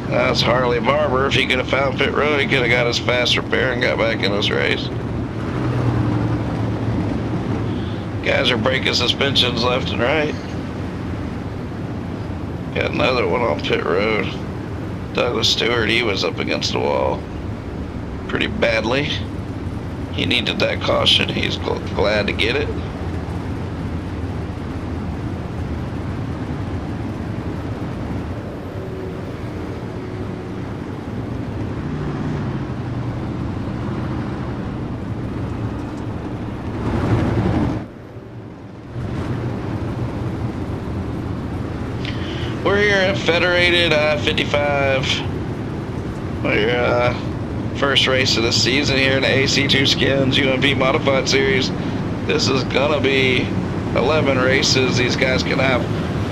[SPEAKER 3] That's Harley Barber. If he could have found pit road, he could have got his fast repair and got back in this race. Guys are breaking suspensions left and right. Got another one on pit road. Douglas Stewart, he was up against the wall pretty badly. He needed that caution. He's glad to get it. We're here at Federated 55. We're first race of the season here in the AC2 Skins UMP Modified Series. This is gonna be 11 races. These guys can have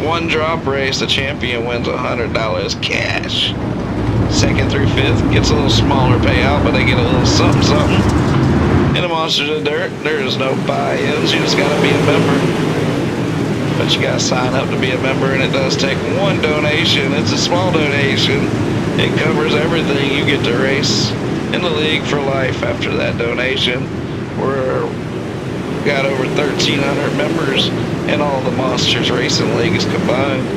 [SPEAKER 3] 1 drop race. The champion wins $100 cash. 2nd through 5th gets a little smaller payout, but they get a little something something. In the Monsters of Dirt, there is no buy-ins. You just gotta be a member. But you gotta sign up to be a member, and it does take 1 donation. It's a small donation. It covers everything. You get to race in the league for life after that donation. We're got over 1,300 members in all the Monsters Racing Leagues combined.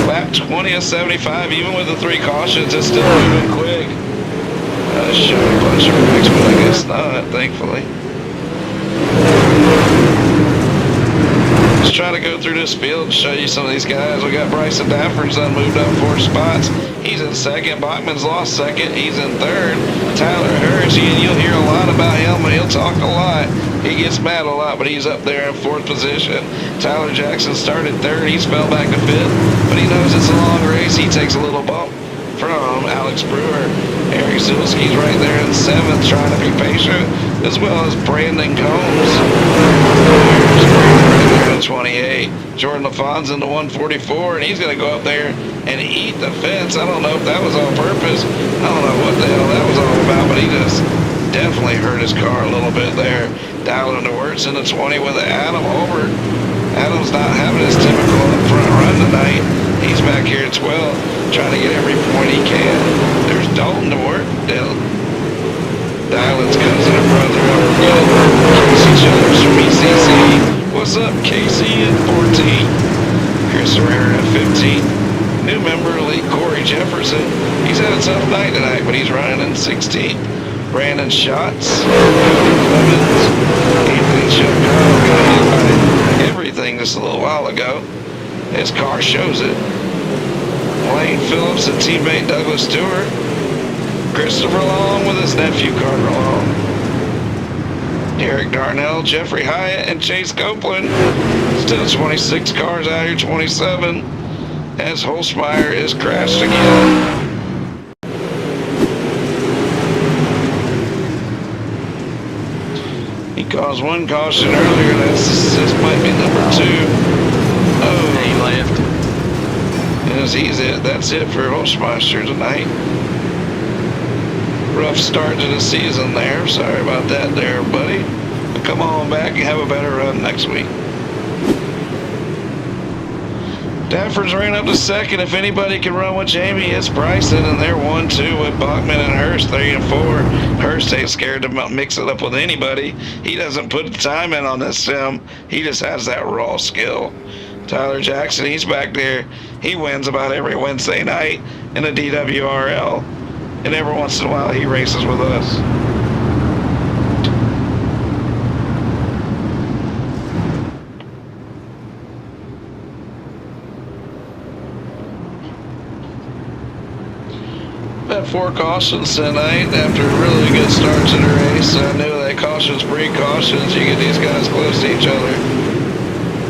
[SPEAKER 3] Lap 20 of 75, even with the 3 cautions, it's still moving quick. Should have punched her brakes, but I guess not, thankfully. Just trying to go through this field and show you some of these guys. We got Bryson Dafford's done moved up 4 spots. He's in 2nd. Bachman's lost 2nd. He's in 3rd. Tyler Harris, you'll hear a lot about him, and he'll talk a lot. He gets mad a lot, but he's up there in 4th position. Tyler Jackson started 3rd. He's fell back to 5th, but he knows it's a long race. He takes a little bump from Alex Brewer. Eric Zilski's right there in 7th, trying to be patient, as well as Brandon Combs. There's Brandon right there in 28. Jordan LaFon's in the 144, and he's going to go up there and eat the fence. I don't know if that was on purpose. I don't know what the hell that was all about, but he just definitely hurt his car a little bit there. Dallin DeWert's in the 20 with Adam over. Adam's not having his typical up front run tonight. He's back here at 12, trying to get every point he can. There's Dalton DeWert. Dylan's cousin and brother over good. Casey Childers from ECC. What's up, Casey at 14? Chris Herrera at 15. New member elite Corey Jefferson. He's had a tough night tonight, but he's running in 16. Brandon Schatz, Clemens, Anthony Chicago got hit by everything just a little while ago. His car shows it. Lane Phillips and teammate Douglas Stewart. Christopher Long with his nephew Carter Long. Derek Darnell, Jeffrey Hyatt, and Chase Copeland. Still 26 cars out here, 27. As Holzmeyer is crashed again. He Caused one caution earlier. This might be number 2. Oh,
[SPEAKER 4] He left.
[SPEAKER 3] That's it for Holzmeister tonight. Rough start to the season there. Sorry about that there, buddy. But come on back and have a better run next week. Dafford's ran up to second. If anybody can run with Jamie, it's Bryson, and they're 1-2 with Bachman and Hurst, 3 and 4. Hurst ain't scared to mix it up with anybody. He doesn't put the time in on this sim. He just has that raw skill. Tyler Jackson, he's back there. He wins about every Wednesday night in the DWRL, and every once in a while he races with us. Had 4 cautions tonight after a really good start to the race. I knew that cautions breed cautions. You get these guys close to each other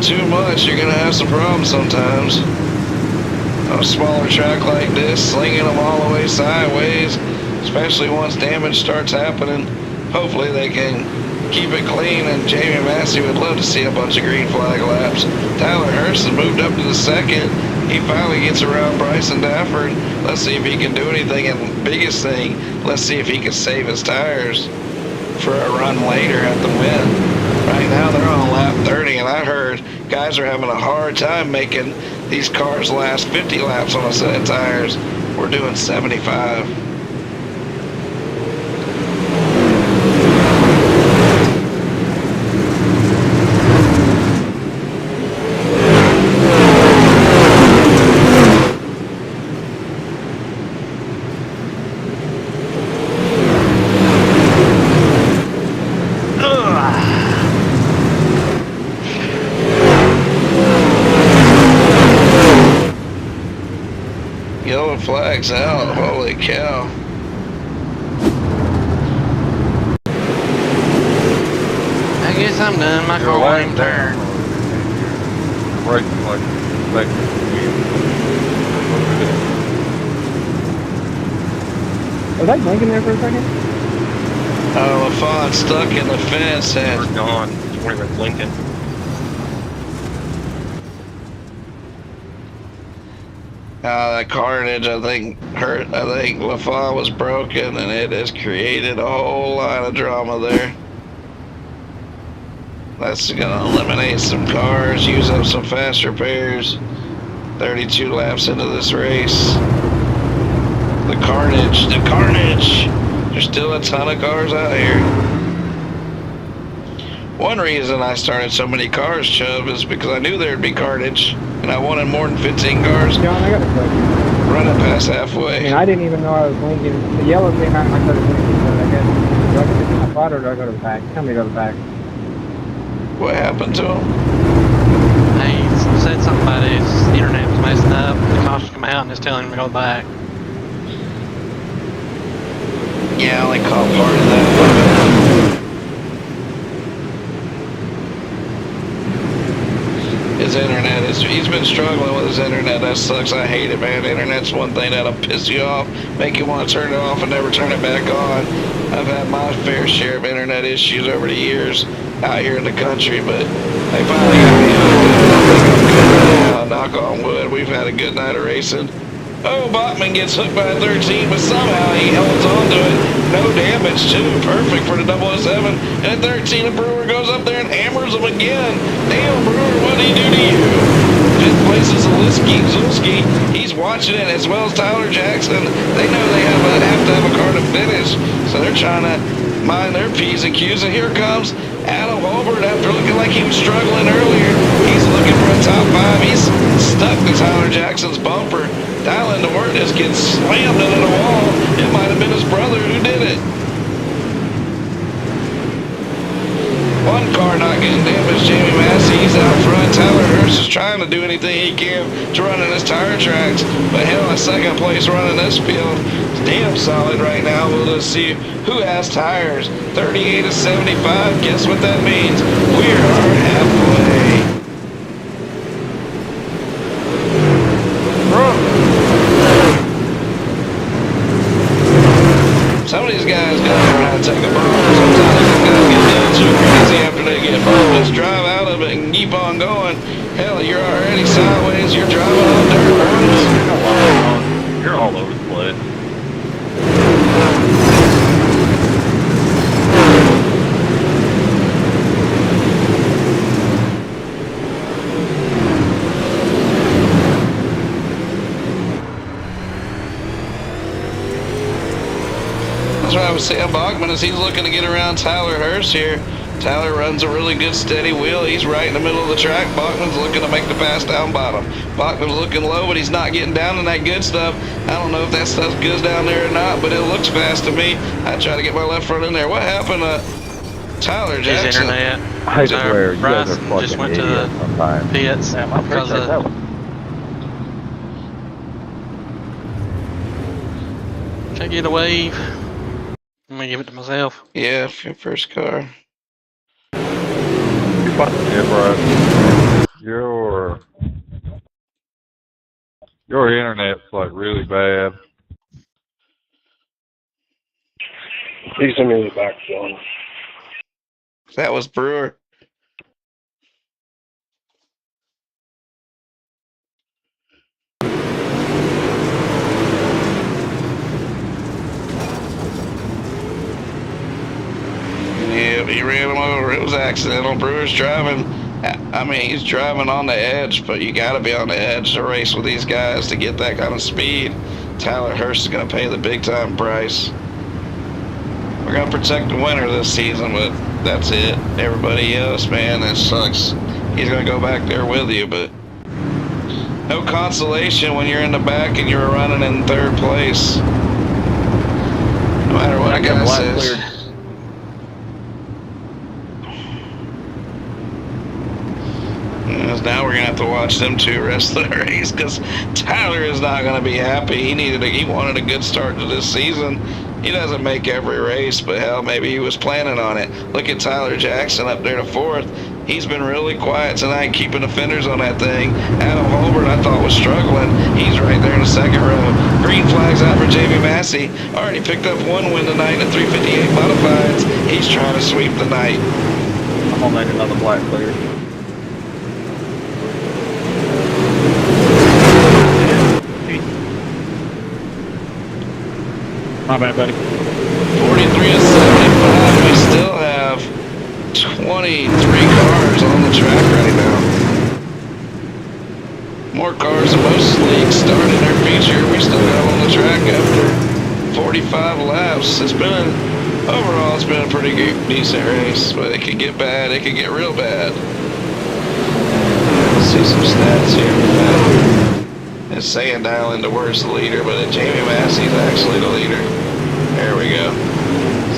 [SPEAKER 3] too much, you're gonna have some problems sometimes. On a smaller track like this, slinging them all the way sideways, especially once damage starts happening. Hopefully they can keep it clean, and Jamie Massey would love to see a bunch of green flag laps. Tyler Hurst has moved up to the second. He finally gets around Bryson Dafford. Let's see if he can do anything, and biggest thing, let's see if he can save his tires for a run later at the win. Right now they're on lap 30, and I heard guys are having a hard time making these cars last 50 laps on a set of tires. We're doing 75. Yellow flags out, holy cow.
[SPEAKER 4] I guess I'm done. My car won't even turn.
[SPEAKER 2] Right, like,
[SPEAKER 5] Was I blinking there for a second?
[SPEAKER 3] LaFont stuck in the fence and
[SPEAKER 7] We're gone. You weren't even blinking.
[SPEAKER 3] that carnage I think hurt. I think LaFont was broken, and it has created a whole lot of drama there. That's gonna eliminate some cars, use up some fast repairs. 32 laps into this race. The carnage, the carnage. There's still a ton of cars out here. One reason I started so many cars, Chubb, is because I knew there'd be carnage, and I wanted more than 15 cars
[SPEAKER 5] John, I got a question.
[SPEAKER 3] running past
[SPEAKER 5] I
[SPEAKER 3] halfway.
[SPEAKER 5] mean, I didn't even know I was blinking. The yellow came out and I started blinking, so I guess, do I get to do my spot or do I go to the back? Tell me to go to the back.
[SPEAKER 3] What happened to him?
[SPEAKER 4] He said something about his internet was messing up. The cops come out and just telling him to go back.
[SPEAKER 3] Yeah, I only caught part of that. His internet he's been struggling with his internet. That sucks. I hate it, man. Internet's one thing that'll piss you off, make you want to turn it off and never turn it back on. I've had my fair share of internet issues over the years out here in the country, but they finally got me on. Knock on wood. We've had a good night of racing. Oh, Bachman gets hooked by a 13, but somehow he holds on to it. No damage, too. Perfect for the 007. And at 13, the Brewer goes up there and hammers him again. Damn, Brewer, what did he do to you? Fifth place is Zulski. He's watching it, as well as Tyler Jackson. They know they have to have a car to finish, so they're trying to mind their P's and Q's. And here comes Adam Holbert after looking like he was struggling earlier. He's looking for a top 5. He's stuck to Tyler Jackson's bumper. Dylan DeWert just gets slammed into the wall. It might have been his brother who did it. One car not getting damaged, Jamie Massey, he's out front. Tyler Hurst is trying to do anything he can to run in his tire tracks, but hell, a second place running this field is damn solid right now. We'll just see who has tires. 38 to 75, guess what that means? We are halfway. Some of these guys gotta learn how to take a bump. Sometimes these guys get done too crazy spinning sideways. You're driving on dirt roads.
[SPEAKER 2] You're all over the place.
[SPEAKER 3] That's what I was saying, Bachman, as he's looking to get around Tyler Hurst here. Tyler runs a really good steady wheel. He's right in the middle of the track. Bachman's looking to make the pass down bottom. Bachman's looking low, but he's not getting down in that good stuff. I don't know if that stuff goes down there or not, but it looks fast to me. I try to get my left front in there. What happened to Tyler Jackson?
[SPEAKER 4] His internet.
[SPEAKER 2] I swear, you guys are
[SPEAKER 4] Bryson
[SPEAKER 2] fucking
[SPEAKER 4] just went to the
[SPEAKER 2] idiots sometimes.
[SPEAKER 4] pits
[SPEAKER 6] Damn, I
[SPEAKER 4] because
[SPEAKER 6] appreciate that
[SPEAKER 4] of
[SPEAKER 6] one.
[SPEAKER 4] Can I get a wave? I'm gonna give it to myself.
[SPEAKER 3] Yeah, for your first car.
[SPEAKER 2] Yeah, bro. Your internet's like really bad.
[SPEAKER 7] He's in the back zone.
[SPEAKER 3] That was Brewer. Yeah, he ran him over. It was accidental. Brewer's driving. I mean, he's driving on the edge, but you got to be on the edge to race with these guys to get that kind of speed. Tyler Hurst is going to pay the big time price. We're going to protect the winner this season, but that's it. Everybody else, man, that sucks. He's going to go back there with you, but no consolation when you're in the back and you're running in third place. No matter what a guy says. Now we're gonna have to watch them two rest of the race because Tyler is not gonna be happy. He wanted a good start to this season. He doesn't make every race, but hell, maybe he was planning on it. Look at Tyler Jackson up there to fourth. He's been really quiet tonight, keeping the fenders on that thing. Adam Holbert, I thought, was struggling. He's right there in the second row. Green flags out for Jamie Massey. Already picked up one win tonight at 358 Modifieds. He's trying to sweep the night.
[SPEAKER 6] I'm gonna make another black clear.
[SPEAKER 5] My bad, buddy.
[SPEAKER 3] 43 to 75. We still have 23 cars on the track right now. More cars than most leagues started their feature. We still got them on the track after 45 laps. Overall, it's been a pretty decent race, but it could get bad. It could get real bad. Let's see some stats here. It's saying Dial into worst leader, but Jamie Massey's actually the leader. There we go.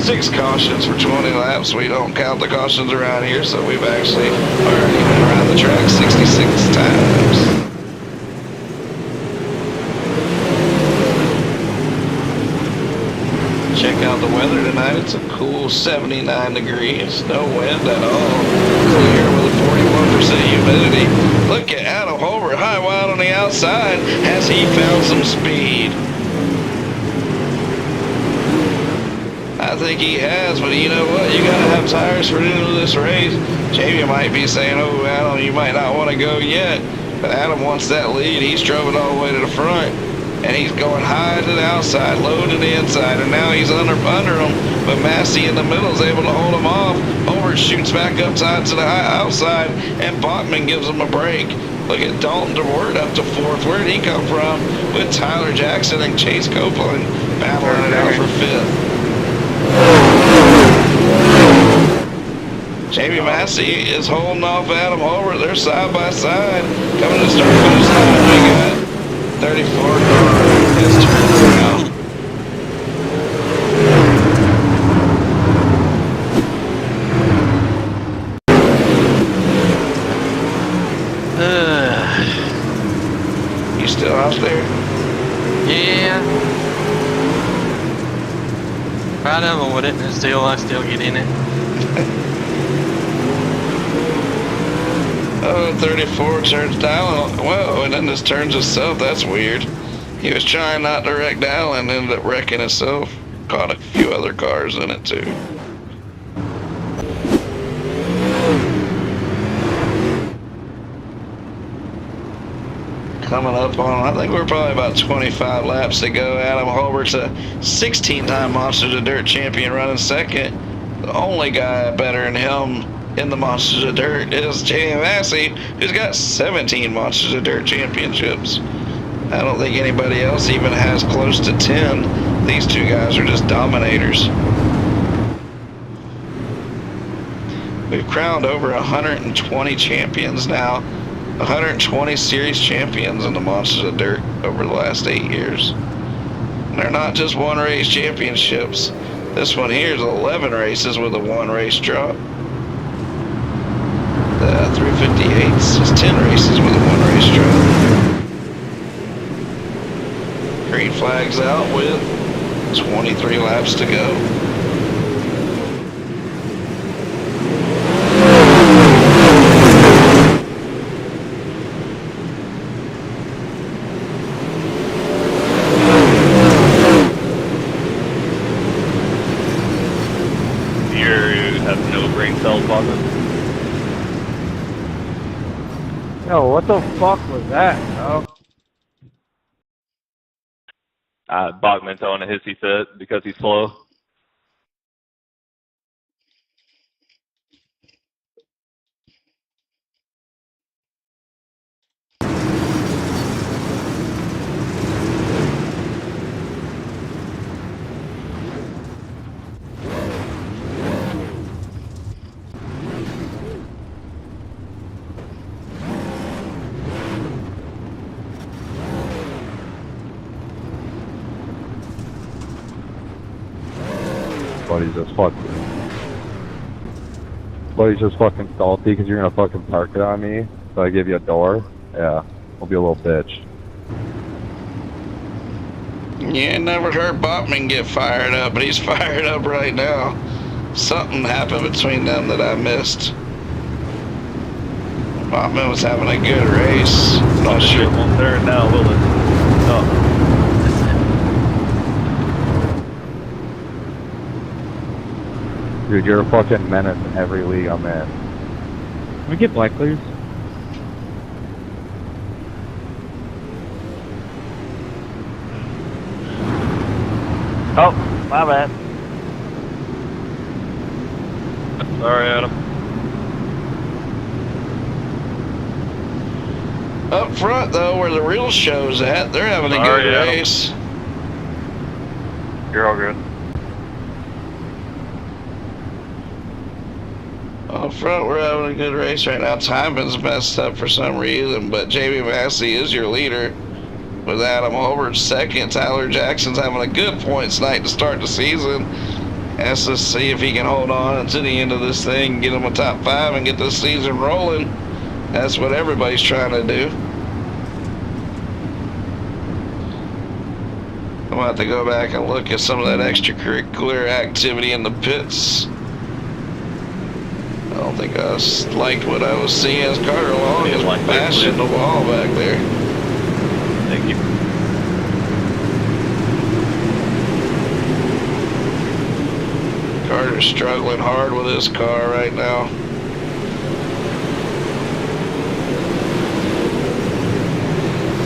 [SPEAKER 3] 6 cautions for 20 laps. We don't count the cautions around here, so we've actually already been around the track 66 times. Check out the weather tonight. It's a cool 79 degrees. No wind at all. Clear with a 41% humidity. Look at Adam Holbert, high wide on the outside. Has he found some speed? I think he has, but you know what? You gotta have tires for the end of this race. Jamie might be saying, oh, Adam, you might not want to go yet. But Adam wants that lead. He's drove it all the way to the front. And he's going high to the outside, low to the inside, and now he's under him. But Massey in the middle is able to hold him off. Holbert shoots back upside to the outside, and Bachman gives him a break. Look at Dalton DeWert up to fourth. Where did he come from? With Tyler Jackson and Chase Copeland battling it out for fifth. Jamie Massey is holding off Adam Holbert. They're side by side. Coming to start finish line. We got 34 has turned around. You still out there?
[SPEAKER 4] Yeah. Right over with it, and I still get in it.
[SPEAKER 3] Oh, 34 turns Dallin. Whoa, and then just turns itself. That's weird. He was trying not to wreck Dallin and ended up wrecking himself. Caught a few other cars in it, too. Coming up on, I think we're probably about 25 laps to go. Adam Holbert's a 16-time Monsters of Dirt champion running second. The only guy better than him in the Monsters of Dirt is Jamie Massey, who's got 17 Monsters of Dirt championships. I don't think anybody else even has close to 10. These two guys are just dominators. We've crowned over 120 champions now. 120 series champions in the Monsters of Dirt over the last 8 years. And they're not just one race championships. This one here is 11 races with a one race drop. The 358s is 10 races with a one race drop. Green flag's out with 23 laps to go.
[SPEAKER 5] Yo, what the fuck was that, bro?
[SPEAKER 2] Bachman's on a hissy fit because he's slow. Buddy's just fucking salty because you're gonna fucking park it on me, so I give you a door. Yeah, I'll be a little bitch.
[SPEAKER 3] Yeah, never heard Bachman get fired up, but he's fired up right now. Something happened between them that I missed. Bachman was having a good race. Not sure.
[SPEAKER 2] Won't there now, will it? No. Dude, you're a fucking menace in every league I'm in.
[SPEAKER 5] Can we get black clears?
[SPEAKER 6] Oh, my bad.
[SPEAKER 2] Sorry, Adam.
[SPEAKER 3] Up front, though, where the real show's at, they're having a
[SPEAKER 2] Sorry,
[SPEAKER 3] good
[SPEAKER 2] Adam.
[SPEAKER 3] race.
[SPEAKER 2] You're all good.
[SPEAKER 3] Up front, we're having a good race right now. Timing's messed up for some reason, but Jamie Massey is your leader with Adam Holbert second. Tyler Jackson's having a good points night to start the season. Has to see if he can hold on until the end of this thing, get him a top 5 and get this season rolling. That's what everybody's trying to do. I'm going to have to go back and look at some of that extracurricular activity in the pits. I don't think I liked what I was seeing as Carter Long is bashing the wall back there.
[SPEAKER 2] Thank you.
[SPEAKER 3] Carter's struggling hard with his car right now.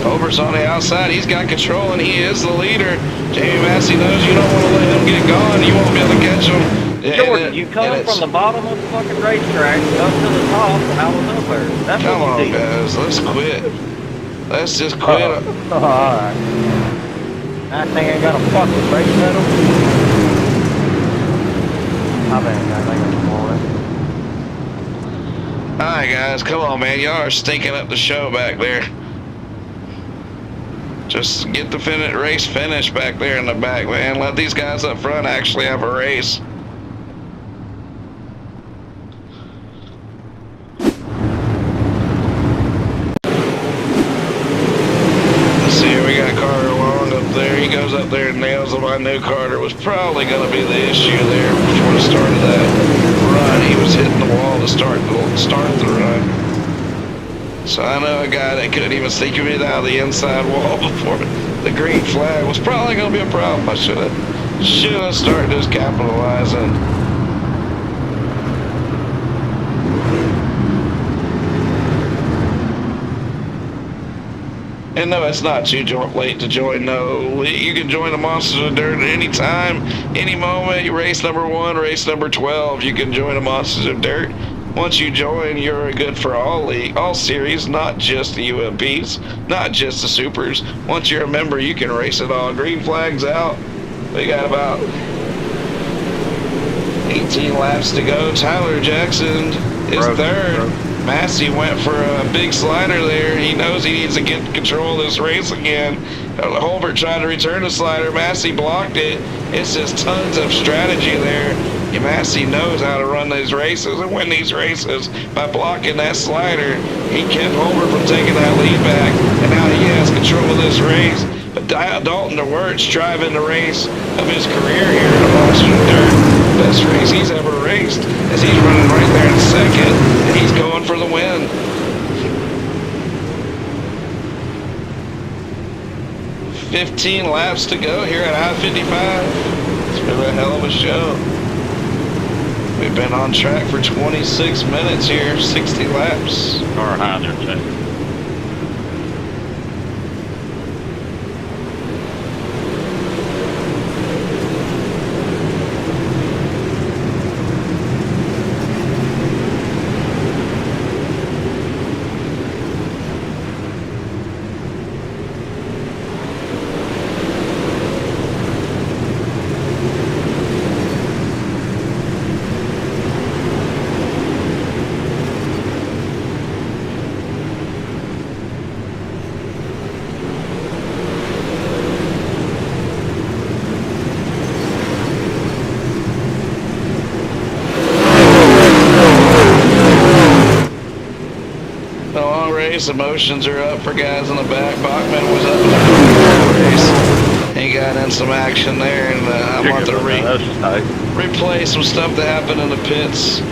[SPEAKER 3] Over's on the outside. He's got control and he is the leader. Jamie Massey knows you don't want to let him get gone. You won't be able to catch him.
[SPEAKER 6] Jordan, you come from the bottom of the fucking racetrack up to the top. How was up there? That's
[SPEAKER 3] Come
[SPEAKER 6] what
[SPEAKER 3] on,
[SPEAKER 6] you did.
[SPEAKER 3] guys. Let's quit. Let's just quit.
[SPEAKER 5] Alright. That thing ain't got a fucking brake pedal. My bad, guys. I got some more.
[SPEAKER 3] Alright, guys. Come on, man. Y'all are stinking up the show back there. Just get the race finished back there in the back, man. Let these guys up front actually have a race. Let's see here. We got Carter Long up there. He goes up there and nails him. I knew Carter was probably going to be the issue there before the start of that run. He was hitting the wall to start the run. So I know a guy that couldn't even see me out of the inside wall before the green flag was probably going to be a problem. I should have started just capitalizing. And no, it's not too late to join. No, you can join the Monsters of Dirt at any time, any moment. You race number 1, race number 12. You can join the Monsters of Dirt. Once you join, you're good for all series, not just the UMPs, not just the Supers. Once you're a member, you can race it all. Green flag's out. We got about 18 laps to go. Tyler Jackson is third. Massey went for a big slider there. He knows he needs to get control of this race again. Holbert tried to return the slider. Massey blocked it. It's just tons of strategy there. Massey knows how to run these races and win these races by blocking that slider. He kept Holbert from taking that lead back, and now he has control of this race. But Dalton DeWert's driving the race of his career here in the Monster Dirt. Best race he's ever raced, as he's running right there in second, and he's going for the win. "15 laps to go here at I-55. It's been a hell of a show. We've been on track for 26 minutes here, 60 laps.
[SPEAKER 7] Or high there, too.
[SPEAKER 3] Emotions are up for guys in the back. Bachman was up in the race. He got in some action there, and I want to replay some stuff that happened in the pits.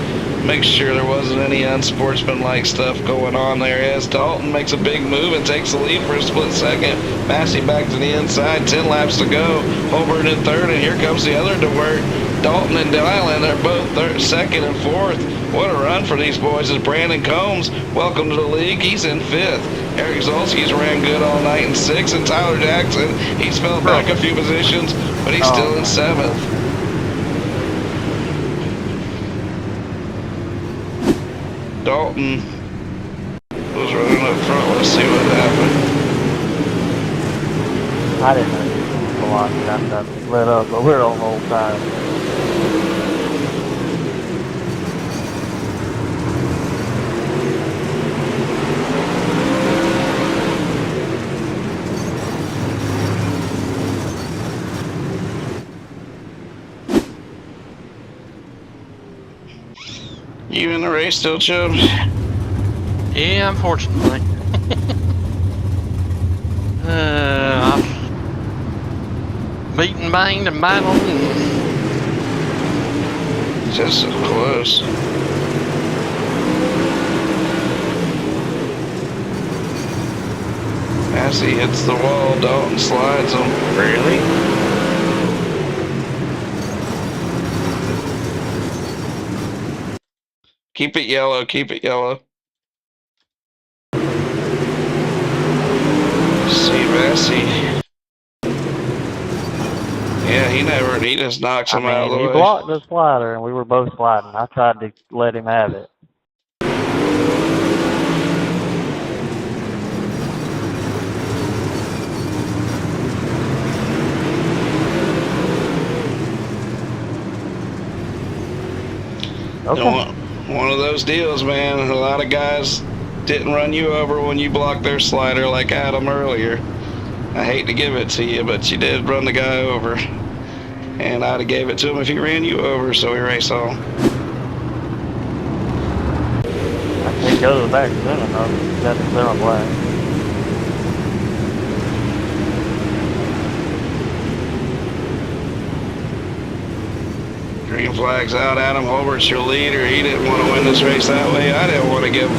[SPEAKER 3] Make sure there wasn't any unsportsmanlike stuff going on there. As Dalton makes a big move and takes the lead for a split second. Massey back to the inside, 10 laps to go. Holbert in third, and here comes the other DeWert. Dalton and Dylan, they're both second and fourth. What a run for these boys is Brandon Combs. Welcome to the league. He's in fifth. Eric Zolski's ran good all night in sixth. And Tyler Jackson, he's fell back a few positions, but he's still in seventh. Dalton was running up front. Let's see what happened.
[SPEAKER 6] I didn't know you were blocking. I got lit up, but we're on the whole time.
[SPEAKER 3] You in the race still, Chubb?
[SPEAKER 4] Yeah, unfortunately. I've beaten, banged, and battled.
[SPEAKER 3] Just so close. As he hits the wall, Dalton slides him.
[SPEAKER 6] Really?
[SPEAKER 3] Keep it yellow, keep it yellow. See Massey. Yeah, he just knocks him out of the way.
[SPEAKER 6] He blocked the slider and we were both sliding. I tried to let him have it.
[SPEAKER 3] Okay. One of those deals, man. A lot of guys didn't run you over when you blocked their slider like Adam earlier. I hate to give it to you, but you did run the guy over. And I'd have gave it to him if he ran you over, so we race on.
[SPEAKER 6] I can't go to the back soon enough. That's clear on black.
[SPEAKER 3] Green flag's out. Adam Holbert's your leader. He didn't want to win this race that way. I didn't want to give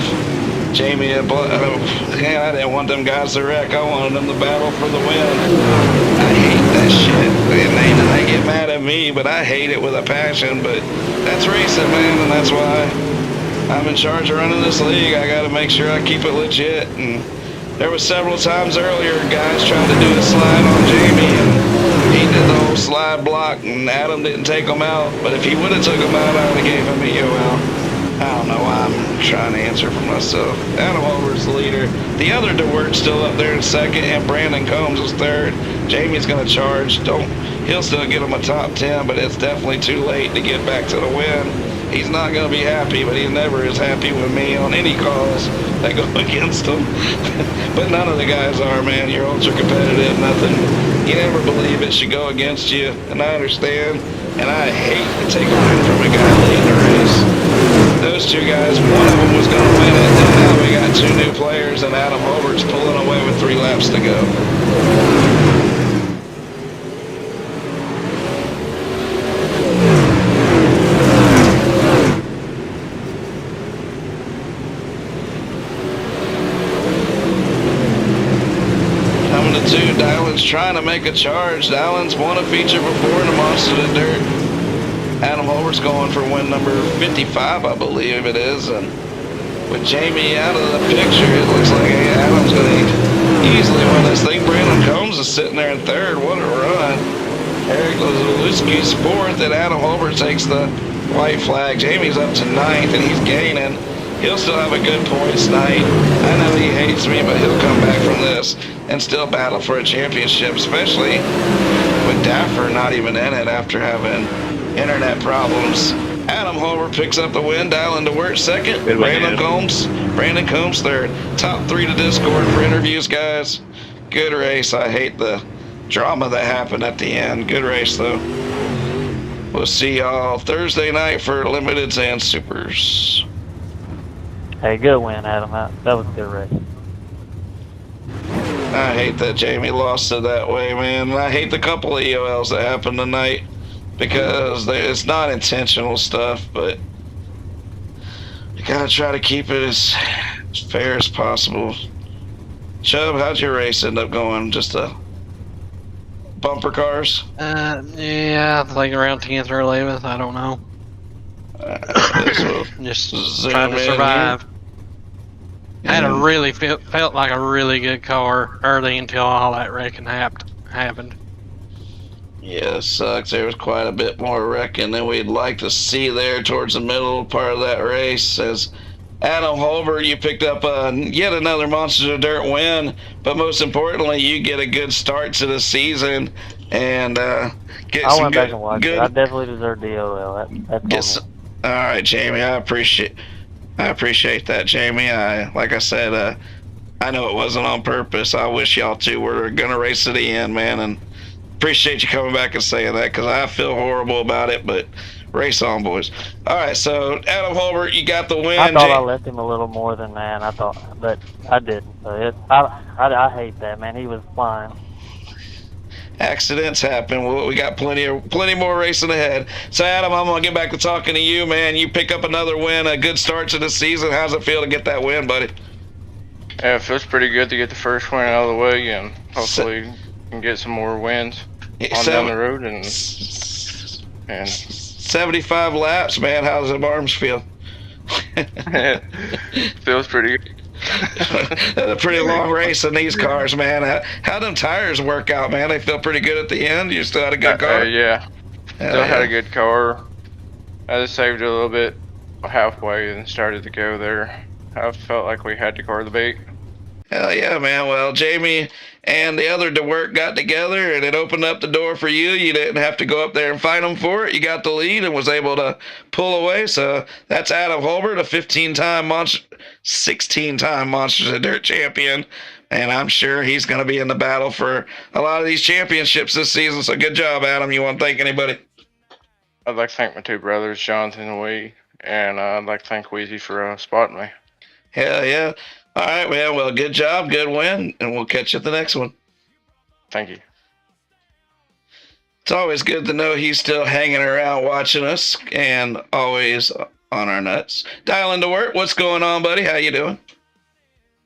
[SPEAKER 3] Jamie a I didn't want them guys to wreck. I wanted them to battle for the win. I hate that shit. And they get mad at me, but I hate it with a passion. But that's racing, man, and that's why I'm in charge of running this league. I got to make sure I keep it legit. And There was several times earlier guys tried to do a slide on Jamie, and he did the whole slide block, and Adam didn't take him out. But if he would have took him out, I would have gave him a UL. I don't know why I'm trying to answer for myself. Adam Over's the leader. The other DeWert's still up there in second, and Brandon Combs is third. Jamie's going to charge. He'll still get him a top 10, but it's definitely too late to get back to the win. He's not going to be happy, but he never is happy with me on any calls that go against him. But none of the guys are, man. You're ultra competitive. Nothing. You never believe it should go against you, and I understand. And I hate to take a win from a guy leading the race. Those two guys, one of them was going to win it, and now we got two new players, and Adam Holbert's pulling away with 3 laps to go. Coming to 2, Dylan's trying to make a charge. Dylan's won a feature before in the Monsters of Dirt. Adam Holbert's going for win number 55, I believe it is, and with Jamie out of the picture, it looks like Adam's going to easily win this thing. Brandon Combs is sitting there in 3rd. What a run. Eric Lazuliski's 4th, and Adam Holbert takes the white flag. Jamie's up to 9th, and he's gaining. He'll still have a good points night. I know he hates me, but he'll come back from this and still battle for a championship, especially with Daffer not even in it after having internet problems. Adam Holbert picks up the win. Dylan DeWert second. Brandon Combs 3rd. Top 3 to Discord for interviews, guys. Good race. I hate the drama that happened at the end. Good race, though. We'll see y'all Thursday night for Limiteds and Supers.
[SPEAKER 6] Hey, good win, Adam. That was a good race.
[SPEAKER 3] I hate that Jamie lost it that way, man. And I hate the couple of EOLs that happened tonight, because it's not intentional stuff, but you gotta try to keep it as fair as possible. Chubb, how'd your race end up going? Just a bumper cars?
[SPEAKER 4] Yeah, like around 10th or 11th, I don't know. Just trying to survive. I had felt like a really good car early until all that wrecking happened.
[SPEAKER 3] Yeah, it sucks. There was quite a bit more wrecking than we'd like to see there towards the middle part of that race. As Adam Holbert, you picked up yet another Monsters of Dirt win, but most importantly, you get a good start to the season and get
[SPEAKER 6] I
[SPEAKER 3] some
[SPEAKER 6] went
[SPEAKER 3] good,
[SPEAKER 6] back and watched it. I definitely deserve the OL. That's
[SPEAKER 3] all right, Jamie. I appreciate that, Jamie. Like I said, I know it wasn't on purpose. I wish y'all two were gonna race to the end, man, and appreciate you coming back and saying that, because I feel horrible about it, but race on, boys. All right, so Adam Holbert, you got the win.
[SPEAKER 6] I thought I left him a little more than that. But I didn't. So I hate that, man. He was flying.
[SPEAKER 3] Accidents happen. We got plenty more racing ahead. So Adam, I'm gonna get back to talking to you, man. You pick up another win, a good start to the season. How's it feel to get that win, buddy?
[SPEAKER 8] Yeah, it feels pretty good to get the first win out of the way, and hopefully can get some more wins on down the road. And
[SPEAKER 3] 75 laps, man. How does the arms feel?
[SPEAKER 8] Feels pretty good.
[SPEAKER 3] A pretty long race in these cars, man. How them tires work out, man? They feel pretty good at the end. You still had a good car?
[SPEAKER 8] Yeah. Still had a good car. I just saved a little bit halfway and started to go there. I felt like we had to car the bait.
[SPEAKER 3] Hell yeah, man. Well, Jamie and the other DeWert got together, and it opened up the door for you. You didn't have to go up there and fight them for it. You got the lead and was able to pull away. So that's Adam Holbert, a 16-time Monsters of Dirt champion. And I'm sure he's going to be in the battle for a lot of these championships this season. So good job, Adam. You want to thank anybody?
[SPEAKER 8] I'd like to thank my two brothers, Jonathan and Wee. And I'd like to thank Weezy for spotting me.
[SPEAKER 3] Hell yeah. All right, man. Well, good job. Good win. And we'll catch you at the next one.
[SPEAKER 8] Thank you.
[SPEAKER 3] It's always good to know he's still hanging around watching us and always on our nuts. Dialing to work. What's going on, buddy? How you doing?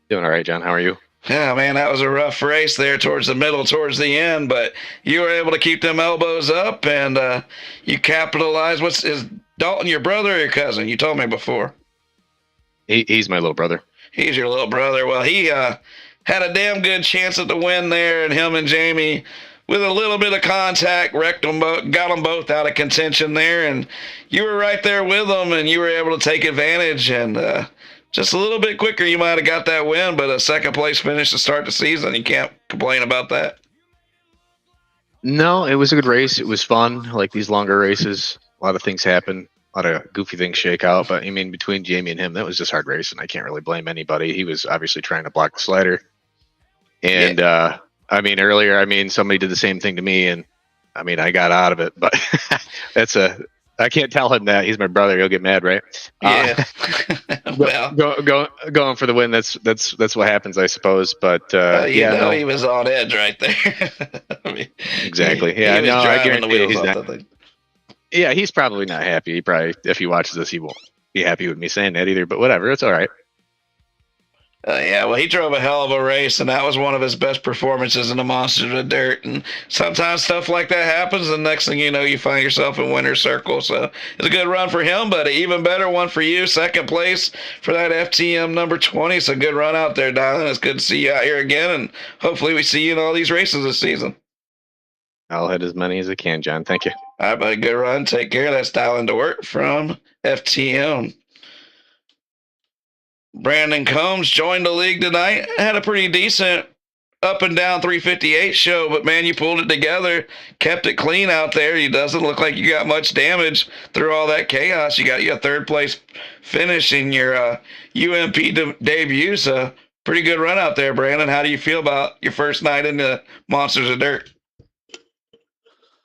[SPEAKER 9] Doing all right, John. How are you?
[SPEAKER 3] Yeah, man, that was a rough race there towards the middle, towards the end, but you were able to keep them elbows up and you capitalized. Is Dalton your brother or your cousin? You told me before.
[SPEAKER 9] He's my little brother.
[SPEAKER 3] He's your little brother. Well, he had a damn good chance at the win there, and him and Jamie, with a little bit of contact, wrecked them both, got them both out of contention there, and you were right there with them, and you were able to take advantage, and just a little bit quicker, you might have got that win, but a second place finish to start the season, you can't complain about that.
[SPEAKER 9] No, it was a good race. It was fun. I like these longer races. A lot of things happen. A lot of goofy things shake out. But, I mean, between Jamie and him, that was just hard racing. I can't really blame anybody. He was obviously trying to block the slider. And, I mean, earlier, I mean, somebody did the same thing to me. And, I mean, I got out of it. But I can't tell him that. He's my brother. He'll get mad, right?
[SPEAKER 3] Yeah. Well,
[SPEAKER 9] going for the win. That's what happens, I suppose. But
[SPEAKER 3] he was on edge right there. I mean,
[SPEAKER 9] exactly. Yeah,
[SPEAKER 3] he was
[SPEAKER 9] I
[SPEAKER 3] driving the
[SPEAKER 9] guarantee
[SPEAKER 3] wheels
[SPEAKER 9] he's
[SPEAKER 3] off
[SPEAKER 9] not.
[SPEAKER 3] the thing.
[SPEAKER 9] Yeah, he's probably not happy. He probably, if he watches this, he won't be happy with me saying that either. But whatever, it's all right.
[SPEAKER 3] Yeah, well, he drove a hell of a race, and that was one of his best performances in the Monsters of Dirt. And sometimes stuff like that happens, and next thing you know, you find yourself in winner's circle. So it's a good run for him, but an even better one for you. Second place for that FTM number 20. So good run out there, Dylan. It's good to see you out here again, and hopefully we see you in all these races this season.
[SPEAKER 9] I'll hit as many as I can, John. Thank you.
[SPEAKER 3] All right, buddy. Good run. Take care. That's Dylan DeWert from FTM. Brandon Combs joined the league tonight. Had a pretty decent up and down 358 show, but man, you pulled it together, kept it clean out there. It doesn't look like you got much damage through all that chaos. You got your third place finish in your UMP debut. So pretty good run out there, Brandon. How do you feel about your first night in the Monsters of Dirt?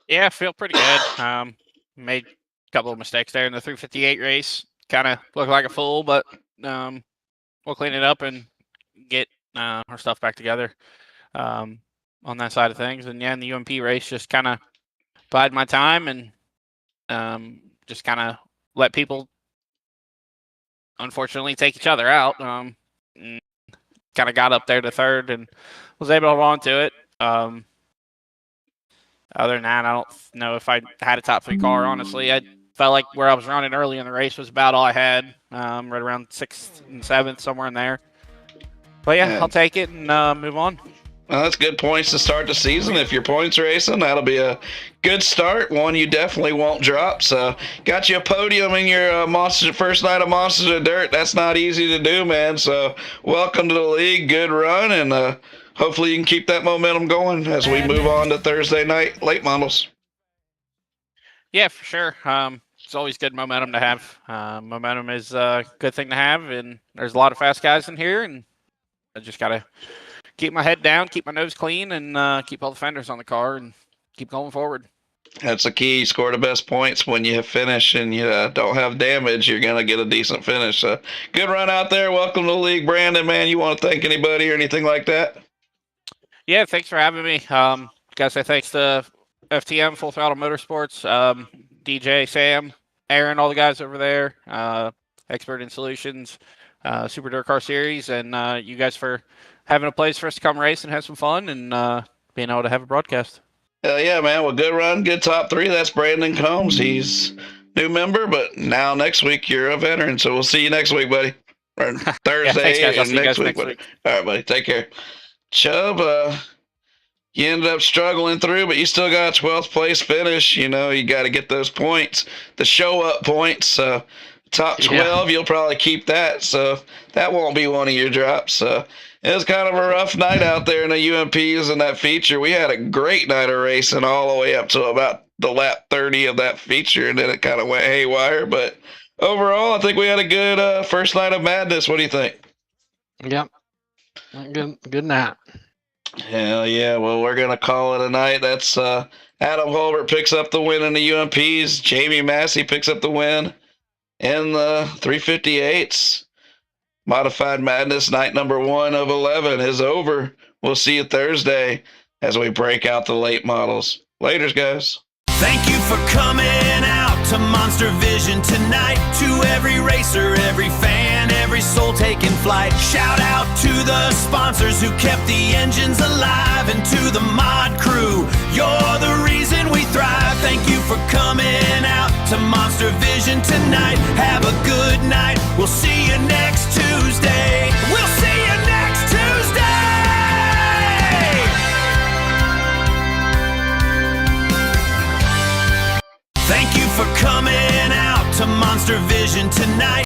[SPEAKER 10] Yeah, I feel pretty good. Made a couple of mistakes there in the 358 race. Kind of looked like a fool, but we'll clean it up and get our stuff back together on that side of things. And yeah, in the UMP race, just kind of bide my time and just kind of let people, unfortunately, take each other out. Kind of got up there to third and was able to hold on to it. Other than that, I don't know if I had a top three car, honestly. I felt like where I was running early in the race was about all I had, right around 6th and 7th, somewhere in there. But yeah, I'll take it and move on.
[SPEAKER 3] Well, that's good points to start the season. If you're points racing, that'll be a good start. One you definitely won't drop. So, got you a podium in your first night of Monsters of Dirt. That's not easy to do, man. So, welcome to the league. Good run, and hopefully you can keep that momentum going as we move on to Thursday night late models.
[SPEAKER 10] Yeah, for sure. It's always good momentum to have. Momentum is a good thing to have, and there's a lot of fast guys in here, and I just got to keep my head down, keep my nose clean, and keep all the fenders on the car and keep going forward.
[SPEAKER 3] That's the key. You score the best points when you finish and you don't have damage. You're going to get a decent finish. So good run out there. Welcome to the league, Brandon, man. You want to thank anybody or anything like that?
[SPEAKER 10] Yeah, thanks for having me. Got to say thanks to FTM, Full Throttle Motorsports, DJ, Sam, Aaron, all the guys over there, Expert in Solutions, Super Dirt Car Series, and you guys for having a place for us to come race and have some fun and being able to have a broadcast.
[SPEAKER 3] Hell yeah, man. Well, good run, good top three. That's Brandon Combs. He's new member, but now next week you're a veteran. So we'll see you next week, buddy. Or Thursday
[SPEAKER 10] yeah, thanks,
[SPEAKER 3] and next week, buddy. All right, buddy. Take care. Chubb, you ended up struggling through, but you still got a 12th place finish. You know, you got to get those points, the show up points. Top 12, You'll probably keep that. So that won't be one of your drops. So it was kind of a rough night out there in the UMPs and that feature. We had a great night of racing all the way up to about the lap 30 of that feature, and then it kind of went haywire. But overall, I think we had a good first night of madness. What do you think?
[SPEAKER 4] Yep. Good night.
[SPEAKER 3] Hell yeah. Well, we're going to call it a night. That's Adam Holbert picks up the win in the UMPs. Jamie Massey picks up the win in the 358s. Modified Madness night number 1 of 11 is over. We'll see you Thursday as we break out the late models. Laters, guys.
[SPEAKER 1] Thank you for coming out to Monster Vision tonight. To every racer, every fan, every soul taking flight. Shout out to the sponsors who kept the engines alive, and to the mod crew, you're the reason we thrive. Thank you for coming out to Monster Vision tonight. Have a good night. We'll see you next Tuesday. We'll see you next Tuesday. Monster Vision tonight.